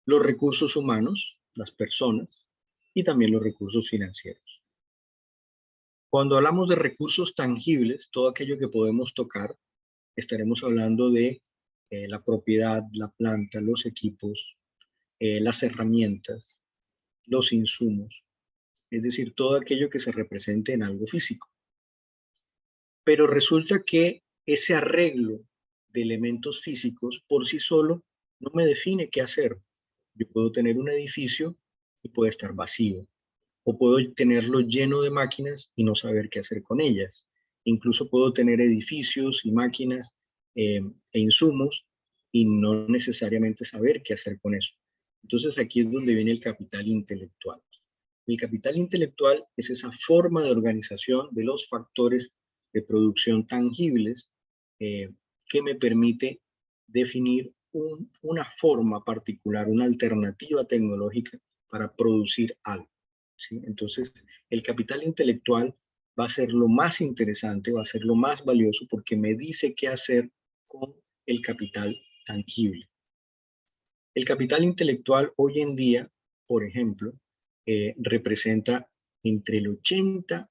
los recursos humanos, las personas, y también los recursos financieros. Cuando hablamos de recursos tangibles, todo aquello que podemos tocar, estaremos hablando de la propiedad, la planta, los equipos, las herramientas, los insumos, es decir, todo aquello que se represente en algo físico. Pero resulta que ese arreglo de elementos físicos por sí solo no me define qué hacer. Yo puedo tener un edificio y puede estar vacío, o puedo tenerlo lleno de máquinas y no saber qué hacer con ellas. Incluso puedo tener edificios y máquinas e insumos y no necesariamente saber qué hacer con eso. Entonces aquí es donde viene el capital intelectual. El capital intelectual es esa forma de organización de los factores de producción tangibles que me permite definir una forma particular, una alternativa tecnológica para producir algo, ¿sí? Entonces, el capital intelectual va a ser lo más interesante, va a ser lo más valioso porque me dice qué hacer con el capital tangible. El capital intelectual hoy en día, por ejemplo, representa entre el 80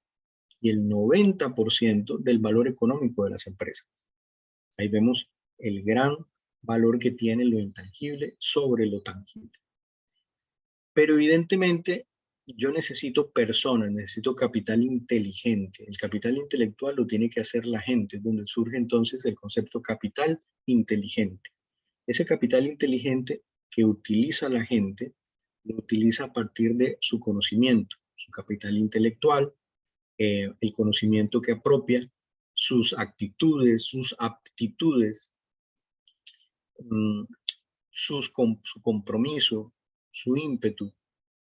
y el 90% del valor económico de las empresas. Ahí vemos el gran valor que tiene lo intangible sobre lo tangible. Pero evidentemente yo necesito personas, necesito capital inteligente. El capital intelectual lo tiene que hacer la gente, donde surge entonces el concepto capital inteligente. Ese capital inteligente que utiliza la gente, lo utiliza a partir de su conocimiento, su capital intelectual, el conocimiento que apropia, sus actitudes, sus aptitudes, su compromiso, su ímpetu,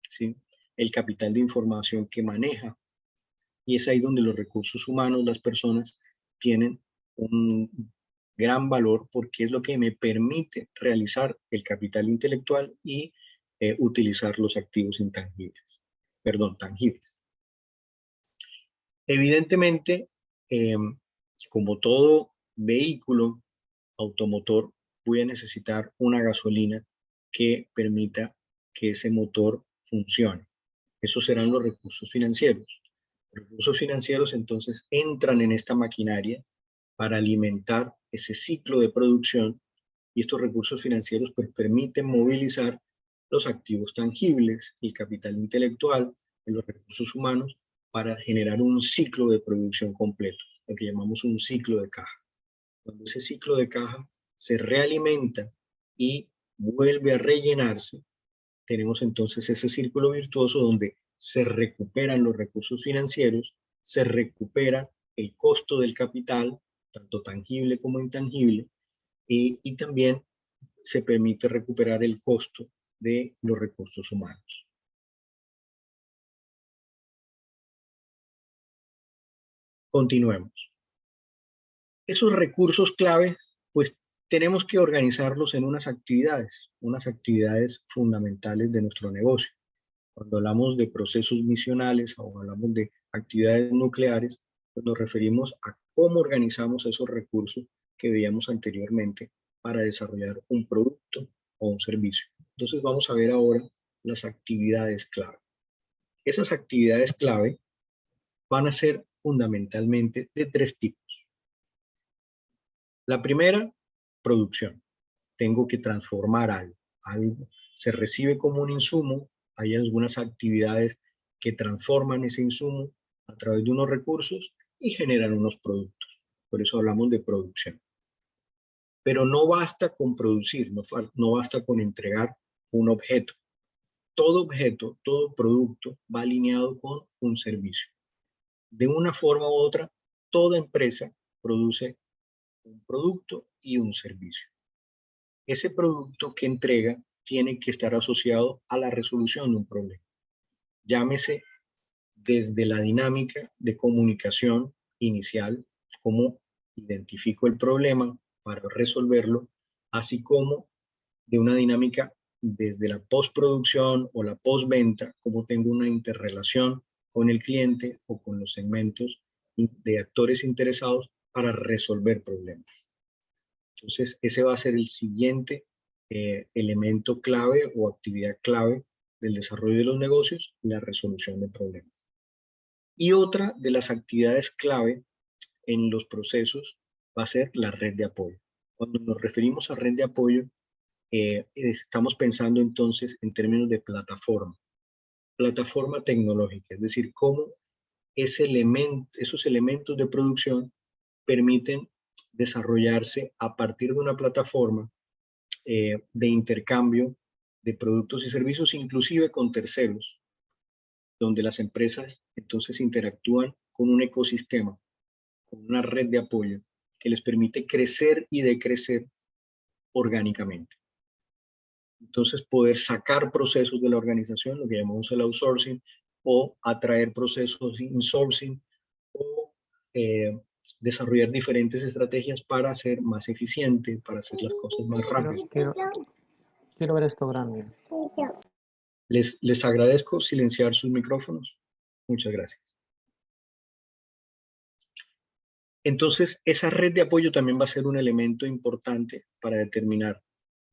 ¿sí? El capital de información que maneja. Y es ahí donde los recursos humanos, las personas, tienen un gran valor porque es lo que me permite realizar el capital intelectual y utilizar los activos intangibles, tangibles. Evidentemente, como todo vehículo automotor, voy a necesitar una gasolina que permita que ese motor funcione. Esos serán los recursos financieros. Los recursos financieros entonces entran en esta maquinaria para alimentar ese ciclo de producción y estos recursos financieros pues, permiten movilizar los activos tangibles, el capital intelectual, los recursos humanos para generar un ciclo de producción completo, lo que llamamos un ciclo de caja. Cuando ese ciclo de caja se realimenta y vuelve a rellenarse, tenemos entonces ese círculo virtuoso donde se recuperan los recursos financieros, se recupera el costo del capital, tanto tangible como intangible, y también se permite recuperar el costo de los recursos humanos. Continuemos. Esos recursos claves, pues tenemos que organizarlos en unas actividades fundamentales de nuestro negocio. Cuando hablamos de procesos misionales o hablamos de actividades nucleares, pues nos referimos a cómo organizamos esos recursos que veíamos anteriormente para desarrollar un producto o un servicio. Entonces vamos a ver ahora las actividades clave. Esas actividades clave van a ser fundamentalmente de tres tipos. La primera, producción. Tengo que transformar algo. Algo se recibe como un insumo. Hay algunas actividades que transforman ese insumo a través de unos recursos y generan unos productos. Por eso hablamos de producción. Pero no basta con producir, no basta con entregar un objeto. Todo objeto, todo producto va alineado con un servicio. De una forma u otra, toda empresa produce un producto y un servicio. Ese producto que entrega tiene que estar asociado a la resolución de un problema. Llámese desde la dinámica de comunicación inicial, cómo identifico el problema para resolverlo, así como de una dinámica desde la postproducción o la postventa, cómo tengo una interrelación con el cliente o con los segmentos de actores interesados para resolver problemas. Entonces, ese va a ser el siguiente elemento clave o actividad clave del desarrollo de los negocios, la resolución de problemas. Y otra de las actividades clave en los procesos va a ser la red de apoyo. Cuando nos referimos a red de apoyo, estamos pensando entonces en términos de plataforma tecnológica, es decir, cómo esos elementos de producción permiten desarrollarse a partir de una plataforma de intercambio de productos y servicios, inclusive con terceros, donde las empresas entonces interactúan con un ecosistema, con una red de apoyo que les permite crecer y decrecer orgánicamente. Entonces, poder sacar procesos de la organización, lo que llamamos el outsourcing, o atraer procesos insourcing, o desarrollar diferentes estrategias para ser más eficiente, para hacer las cosas más rápido. Quiero ver esto grande. Les agradezco silenciar sus micrófonos. Muchas gracias. Entonces, esa red de apoyo también va a ser un elemento importante para determinar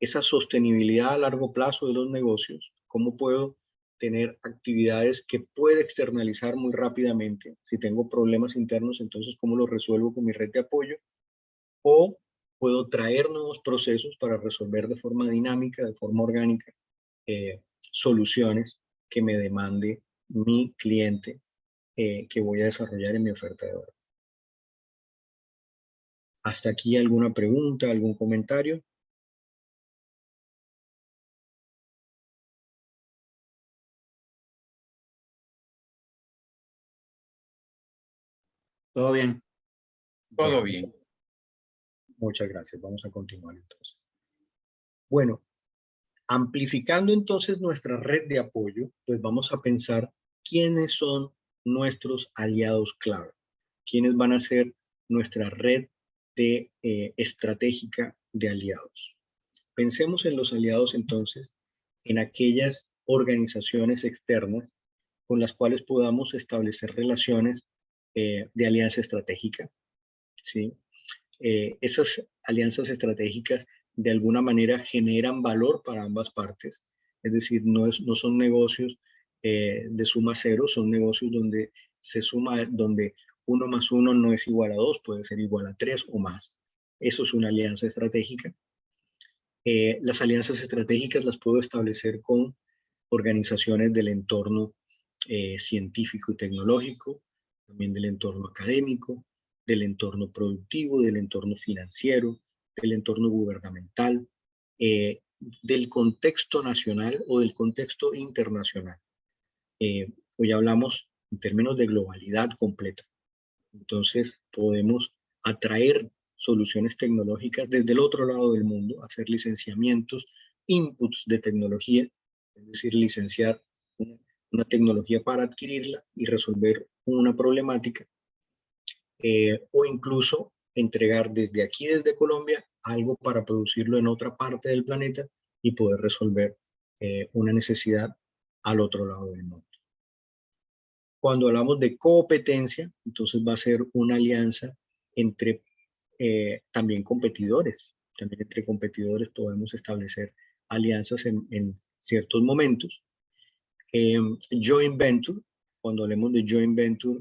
esa sostenibilidad a largo plazo de los negocios, cómo puedo tener actividades que pueda externalizar muy rápidamente. Si tengo problemas internos, entonces, ¿cómo los resuelvo con mi red de apoyo? O puedo traer nuevos procesos para resolver de forma dinámica, de forma orgánica, soluciones que me demande mi cliente que voy a desarrollar en mi oferta de valor. ¿Hasta aquí alguna pregunta, algún comentario? Todo bien. Todo Bueno, bien. muchas gracias. Vamos a continuar entonces. Bueno, amplificando entonces nuestra red de apoyo, pues vamos a pensar quiénes son nuestros aliados clave, quiénes van a ser nuestra red de, estratégica de aliados. Pensemos en los aliados entonces, en aquellas organizaciones externas con las cuales podamos establecer relaciones de alianza estratégica, ¿sí? Esas alianzas estratégicas de alguna manera generan valor para ambas partes, es decir, no son negocios de suma cero, son negocios donde se suma, donde 1 más 1 no es igual a 2, puede ser igual a 3 o más. Eso es una alianza estratégica. Las alianzas estratégicas las puedo establecer con organizaciones del entorno científico y tecnológico, también del entorno académico, del entorno productivo, del entorno financiero, del entorno gubernamental, del contexto nacional o del contexto internacional. Hoy hablamos en términos de globalidad completa. Entonces podemos atraer soluciones tecnológicas desde el otro lado del mundo, hacer licenciamientos, inputs de tecnología, es decir, licenciar una tecnología para adquirirla y resolver una problemática, o incluso entregar desde aquí, desde Colombia, algo para producirlo en otra parte del planeta y poder resolver una necesidad al otro lado del mundo. Cuando hablamos de competencia, entonces va a ser una alianza entre también competidores. También entre competidores podemos establecer alianzas en ciertos momentos. Joint venture, cuando hablemos de joint venture,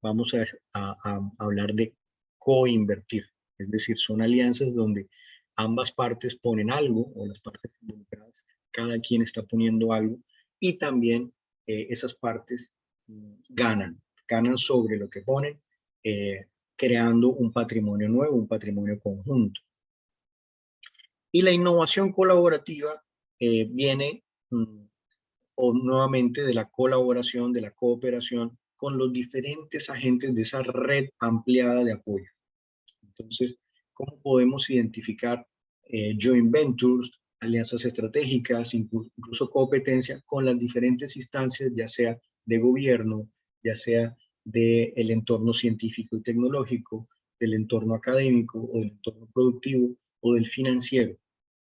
vamos a hablar de co-invertir. Es decir, son alianzas donde ambas partes ponen algo, o las partes involucradas, cada quien está poniendo algo, y también esas partes ganan sobre lo que ponen, creando un patrimonio nuevo, un patrimonio conjunto. Y la innovación colaborativa viene o nuevamente de la colaboración, de la cooperación con los diferentes agentes de esa red ampliada de apoyo. Entonces, ¿cómo podemos identificar joint ventures, alianzas estratégicas, incluso competencia con las diferentes instancias, ya sea de gobierno, ya sea del entorno científico y tecnológico, del entorno académico o del entorno productivo o del financiero,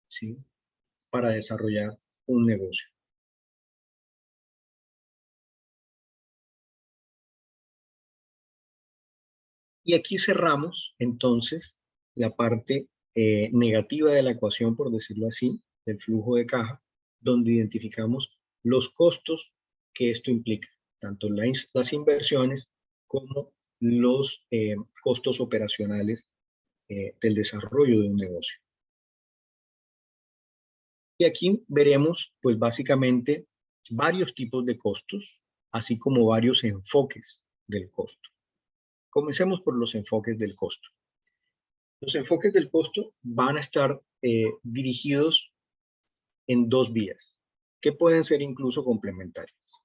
¿sí? Para desarrollar un negocio. Y aquí cerramos entonces la parte negativa de la ecuación, por decirlo así, del flujo de caja, donde identificamos los costos que esto implica, tanto las inversiones como los costos operacionales del desarrollo de un negocio. Y aquí veremos, pues básicamente, varios tipos de costos, así como varios enfoques del costo. Comencemos por los enfoques del costo. Los enfoques del costo van a estar dirigidos en 2 vías, que pueden ser incluso complementarias.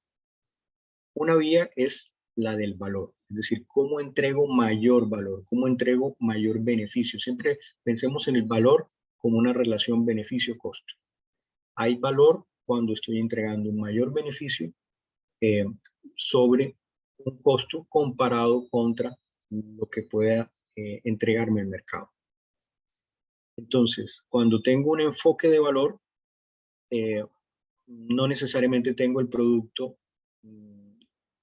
Una vía es la del valor, es decir, cómo entrego mayor valor, cómo entrego mayor beneficio. Siempre pensemos en el valor como una relación beneficio-costo. Hay valor cuando estoy entregando un mayor beneficio sobre un costo comparado contra lo que pueda entregarme el mercado. Entonces, cuando tengo un enfoque de valor, no necesariamente tengo el producto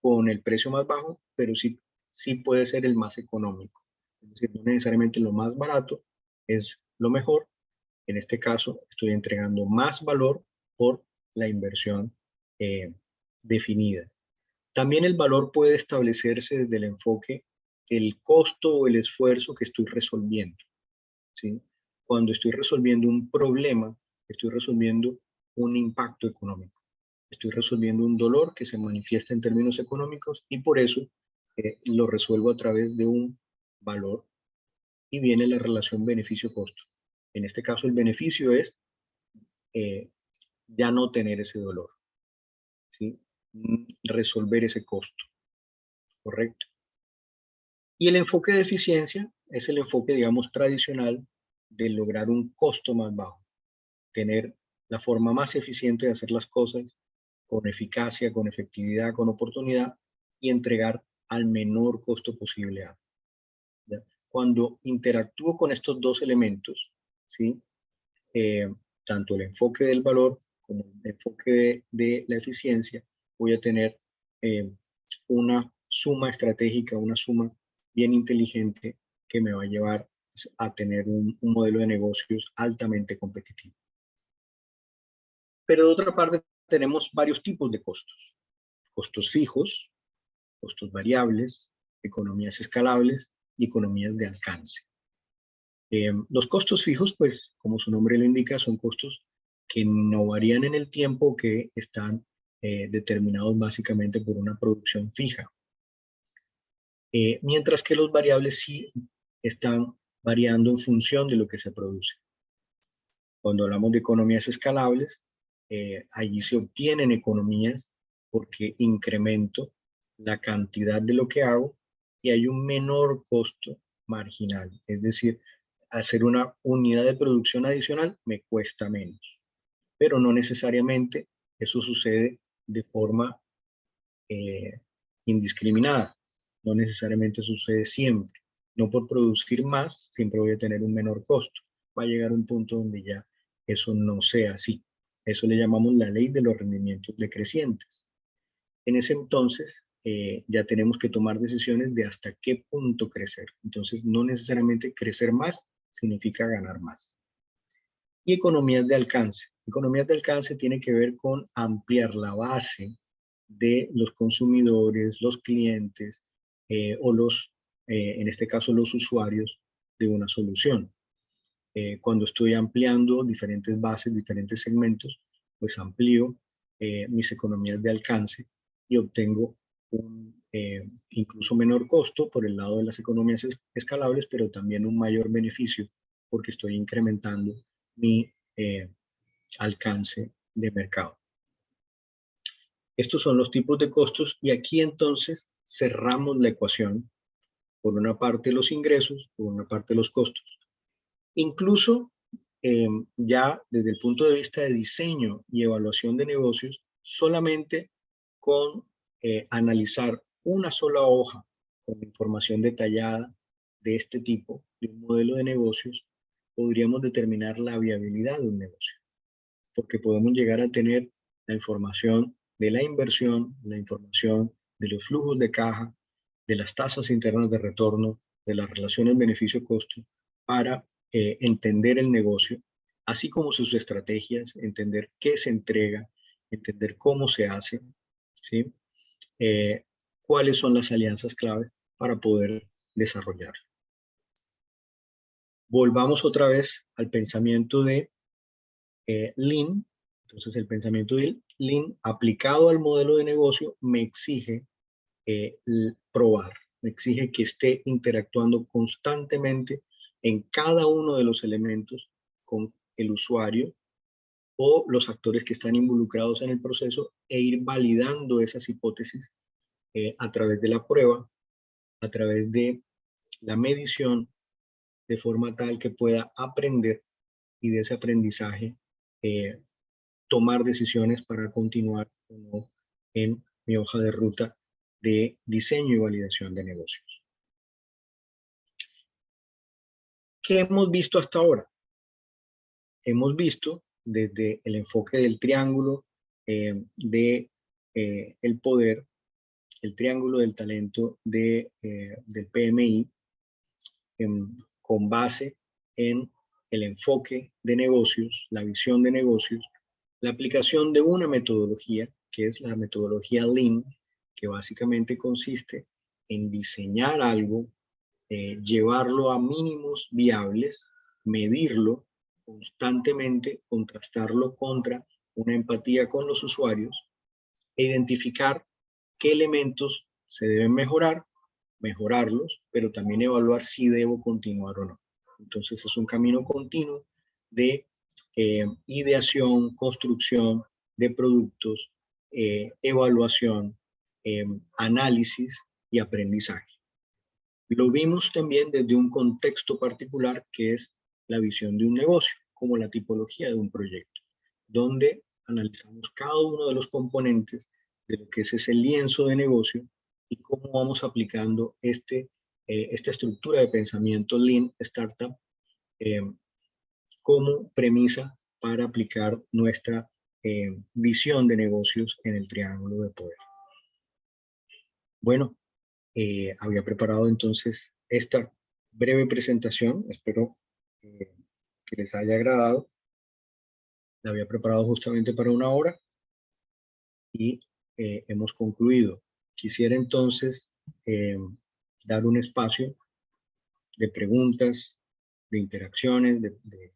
con el precio más bajo, pero sí sí puede ser el más económico. Es decir, no necesariamente lo más barato es lo mejor. En este caso, estoy entregando más valor por la inversión definida. También el valor puede establecerse desde el enfoque del costo o el esfuerzo que estoy resolviendo, ¿sí? Cuando estoy resolviendo un problema, estoy resolviendo un impacto económico. Estoy resolviendo un dolor que se manifiesta en términos económicos y por eso lo resuelvo a través de un valor y viene la relación beneficio-costo. En este caso, el beneficio es ya no tener ese dolor, ¿sí? Resolver ese costo, ¿correcto? Y el enfoque de eficiencia es el enfoque, digamos, tradicional de lograr un costo más bajo, tener la forma más eficiente de hacer las cosas con eficacia, con efectividad, con oportunidad y entregar al menor costo posible. ¿Ya? Cuando interactúo con estos dos elementos, ¿sí? Tanto el enfoque del valor como el enfoque de la eficiencia, voy a tener una suma estratégica, una suma bien inteligente que me va a llevar a tener un modelo de negocios altamente competitivo. Pero de otra parte tenemos varios tipos de costos. Costos fijos, costos variables, economías escalables y economías de alcance. Los costos fijos, pues, como su nombre lo indica, son costos que no varían en el tiempo, que están determinados básicamente por una producción fija. Mientras que los variables sí están variando en función de lo que se produce. Cuando hablamos de economías escalables, allí se obtienen economías porque incremento la cantidad de lo que hago y hay un menor costo marginal. Es decir, hacer una unidad de producción adicional me cuesta menos. Pero no necesariamente eso sucede de forma indiscriminada. No necesariamente sucede siempre. No por producir más, siempre voy a tener un menor costo. Va a llegar un punto donde ya eso no sea así. Eso le llamamos la ley de los rendimientos decrecientes. En ese entonces, ya tenemos que tomar decisiones de hasta qué punto crecer. Entonces, no necesariamente crecer más significa ganar más. Y economías de alcance. Economías de alcance tiene que ver con ampliar la base de los consumidores, los clientes o en este caso, los usuarios de una solución. Cuando estoy ampliando diferentes bases, diferentes segmentos, pues amplío mis economías de alcance y obtengo un incluso menor costo por el lado de las economías escalables, pero también un mayor beneficio porque estoy incrementando mi alcance de mercado. Estos son los tipos de costos y aquí entonces cerramos la ecuación. Por una parte los ingresos, por una parte los costos. Incluso ya desde el punto de vista de diseño y evaluación de negocios, solamente con analizar una sola hoja con información detallada de este tipo, de un modelo de negocios, podríamos determinar la viabilidad de un negocio. Porque podemos llegar a tener la información de la inversión, la información de los flujos de caja, de las tasas internas de retorno, de las relaciones beneficio-costo, para entender el negocio, así como sus estrategias, entender qué se entrega, entender cómo se hace, ¿sí? Cuáles son las alianzas clave para poder desarrollar. Volvamos otra vez al pensamiento de Lean. Entonces, el pensamiento de Lean aplicado al modelo de negocio me exige probar, me exige que esté interactuando constantemente en cada uno de los elementos con el usuario o los actores que están involucrados en el proceso e ir validando esas hipótesis a través de la prueba, a través de la medición, de forma tal que pueda aprender y de ese aprendizaje tomar decisiones para continuar o no en mi hoja de ruta de diseño y validación de negocios. ¿Qué hemos visto hasta ahora? Hemos visto desde el enfoque del triángulo el poder el triángulo del talento del PMI con base en el enfoque de negocios, la visión de negocios, la aplicación de una metodología, que es la metodología Lean, que básicamente consiste en diseñar algo, llevarlo a mínimos viables, medirlo constantemente, contrastarlo contra una empatía con los usuarios e identificar qué elementos se deben mejorar, mejorarlos, pero también evaluar si debo continuar o no. Entonces es un camino continuo de ideación, construcción de productos, evaluación, análisis y aprendizaje. Lo vimos también desde un contexto particular que es la visión de un negocio, como la tipología de un proyecto, donde analizamos cada uno de los componentes de lo que es ese lienzo de negocio y cómo vamos aplicando esta estructura de pensamiento Lean Startup como premisa para aplicar nuestra visión de negocios en el triángulo de poder. Bueno, había preparado entonces esta breve presentación, espero que les haya agradado. La había preparado justamente para 1 hora y hemos concluido. Quisiera entonces dar un espacio de preguntas, de interacciones, de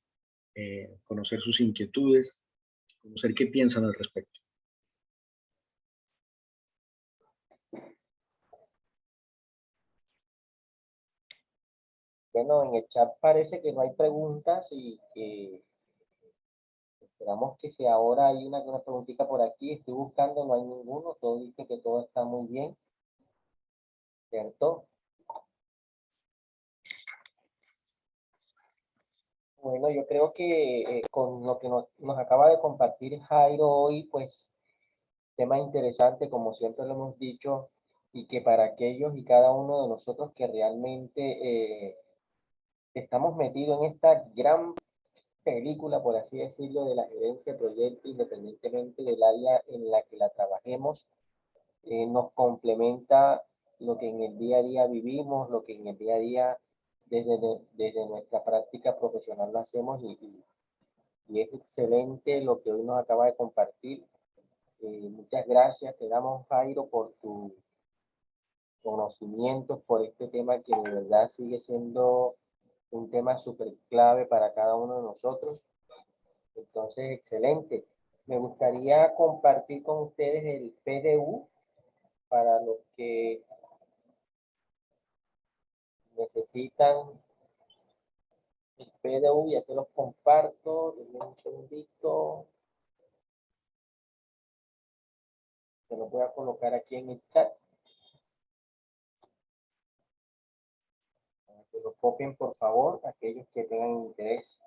conocer sus inquietudes, conocer qué piensan al respecto. Bueno, en el chat parece que no hay preguntas y que esperamos que si ahora hay una preguntita por aquí, estoy buscando, no hay ninguno, todo dice que todo está muy bien, ¿cierto? Bueno, yo creo que con lo que nos acaba de compartir Jairo hoy, pues, tema interesante, como siempre lo hemos dicho, y que para aquellos y cada uno de nosotros que realmente estamos metidos en esta gran película, por así decirlo, de la gerencia de proyectos, independientemente del área en la que la trabajemos, nos complementa lo que en el día a día vivimos, lo que en el día a día desde nuestra práctica profesional lo hacemos y es excelente lo que hoy nos acaba de compartir. Muchas gracias, te damos, Jairo, por tus conocimientos, por este tema que de verdad sigue siendo un tema súper clave para cada uno de nosotros. Entonces, excelente. Me gustaría compartir con ustedes el PDU para los que necesitan el PDU, ya se los comparto. Denme un segundito. Se lo voy a colocar aquí en el chat. Para que lo copien, por favor, aquellos que tengan interés.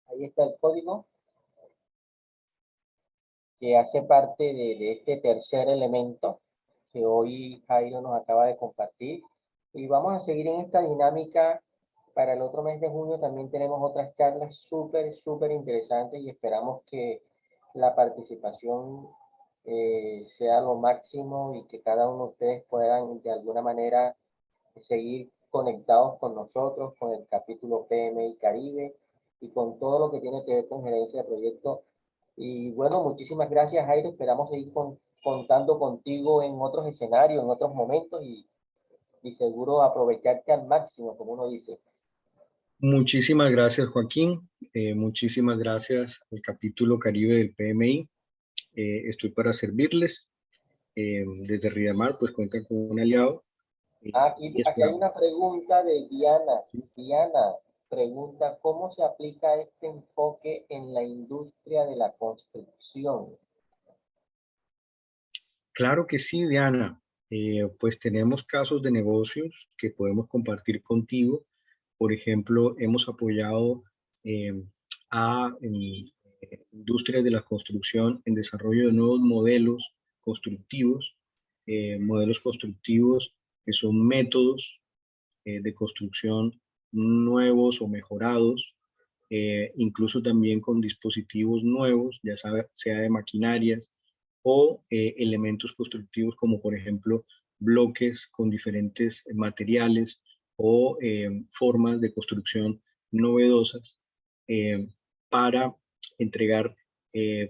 Ahí está el código que hace parte de este tercer elemento que hoy Jairo nos acaba de compartir. Y vamos a seguir en esta dinámica. Para el otro mes de junio también tenemos otras charlas súper interesantes y esperamos que la participación sea lo máximo y que cada uno de ustedes puedan de alguna manera seguir conectados con nosotros, con el capítulo PMI Caribe y con todo lo que tiene que ver con gerencia de proyectos. Y bueno, muchísimas gracias, Jairo. Esperamos seguir contando contigo en otros escenarios, en otros momentos y seguro aprovecharte al máximo, como uno dice. Muchísimas gracias, Joaquín. Muchísimas gracias al capítulo Caribe del PMI. Estoy para servirles. Desde Ridamar, pues cuentan con un aliado. Aquí hay una pregunta de Diana. ¿Sí? Diana pregunta, ¿cómo se aplica este enfoque en la industria de la construcción? Claro que sí, Diana. Pues tenemos casos de negocios que podemos compartir contigo. Por ejemplo, hemos apoyado a industrias de la construcción en desarrollo de nuevos modelos constructivos que son métodos de construcción nuevos o mejorados, incluso también con dispositivos nuevos, ya sea de maquinarias, o elementos constructivos como por ejemplo bloques con diferentes materiales o formas de construcción novedosas para entregar,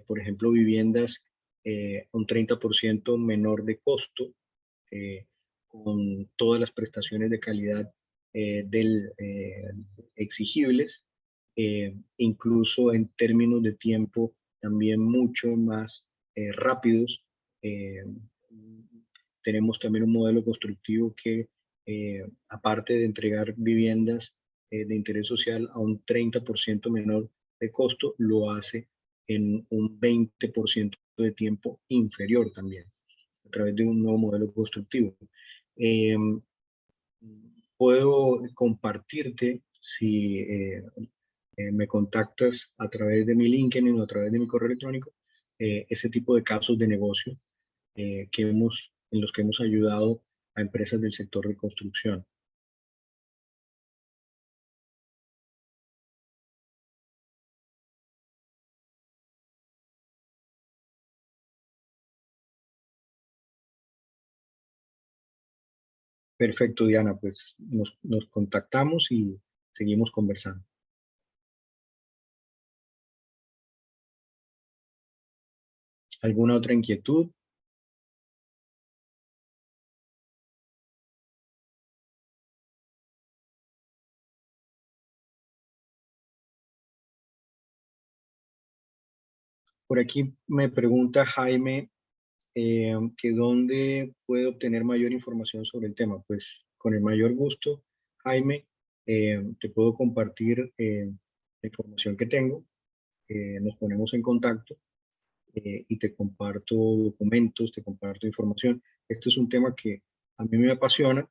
por ejemplo, viviendas un 30% menor de costo, con todas las prestaciones de calidad exigibles, incluso en términos de tiempo también mucho más rápidos. Tenemos también un modelo constructivo que, aparte de entregar viviendas de interés social a un 30% menor de costo, lo hace en un 20% de tiempo inferior también, a través de un nuevo modelo constructivo. Puedo compartirte, si me contactas a través de mi LinkedIn o a través de mi correo electrónico, ese tipo de casos de negocio en los que hemos ayudado a empresas del sector de construcción. Perfecto, Diana, pues nos contactamos y seguimos conversando. ¿Alguna otra inquietud? Por aquí me pregunta Jaime que dónde puedo obtener mayor información sobre el tema. Pues con el mayor gusto, Jaime, te puedo compartir la información que tengo. Nos ponemos en contacto y te comparto documentos, te comparto información. Este es un tema que a mí me apasiona.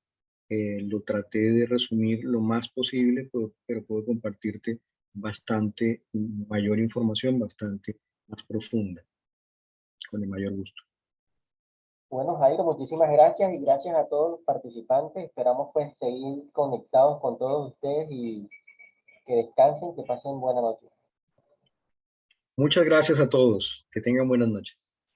Lo traté de resumir lo más posible, pero puedo compartirte bastante mayor información, bastante más profunda, con el mayor gusto. Bueno, Jairo, muchísimas gracias y gracias a todos los participantes. Esperamos pues seguir conectados con todos ustedes y que descansen, que pasen buena noche. Muchas gracias a todos. Que tengan buenas noches.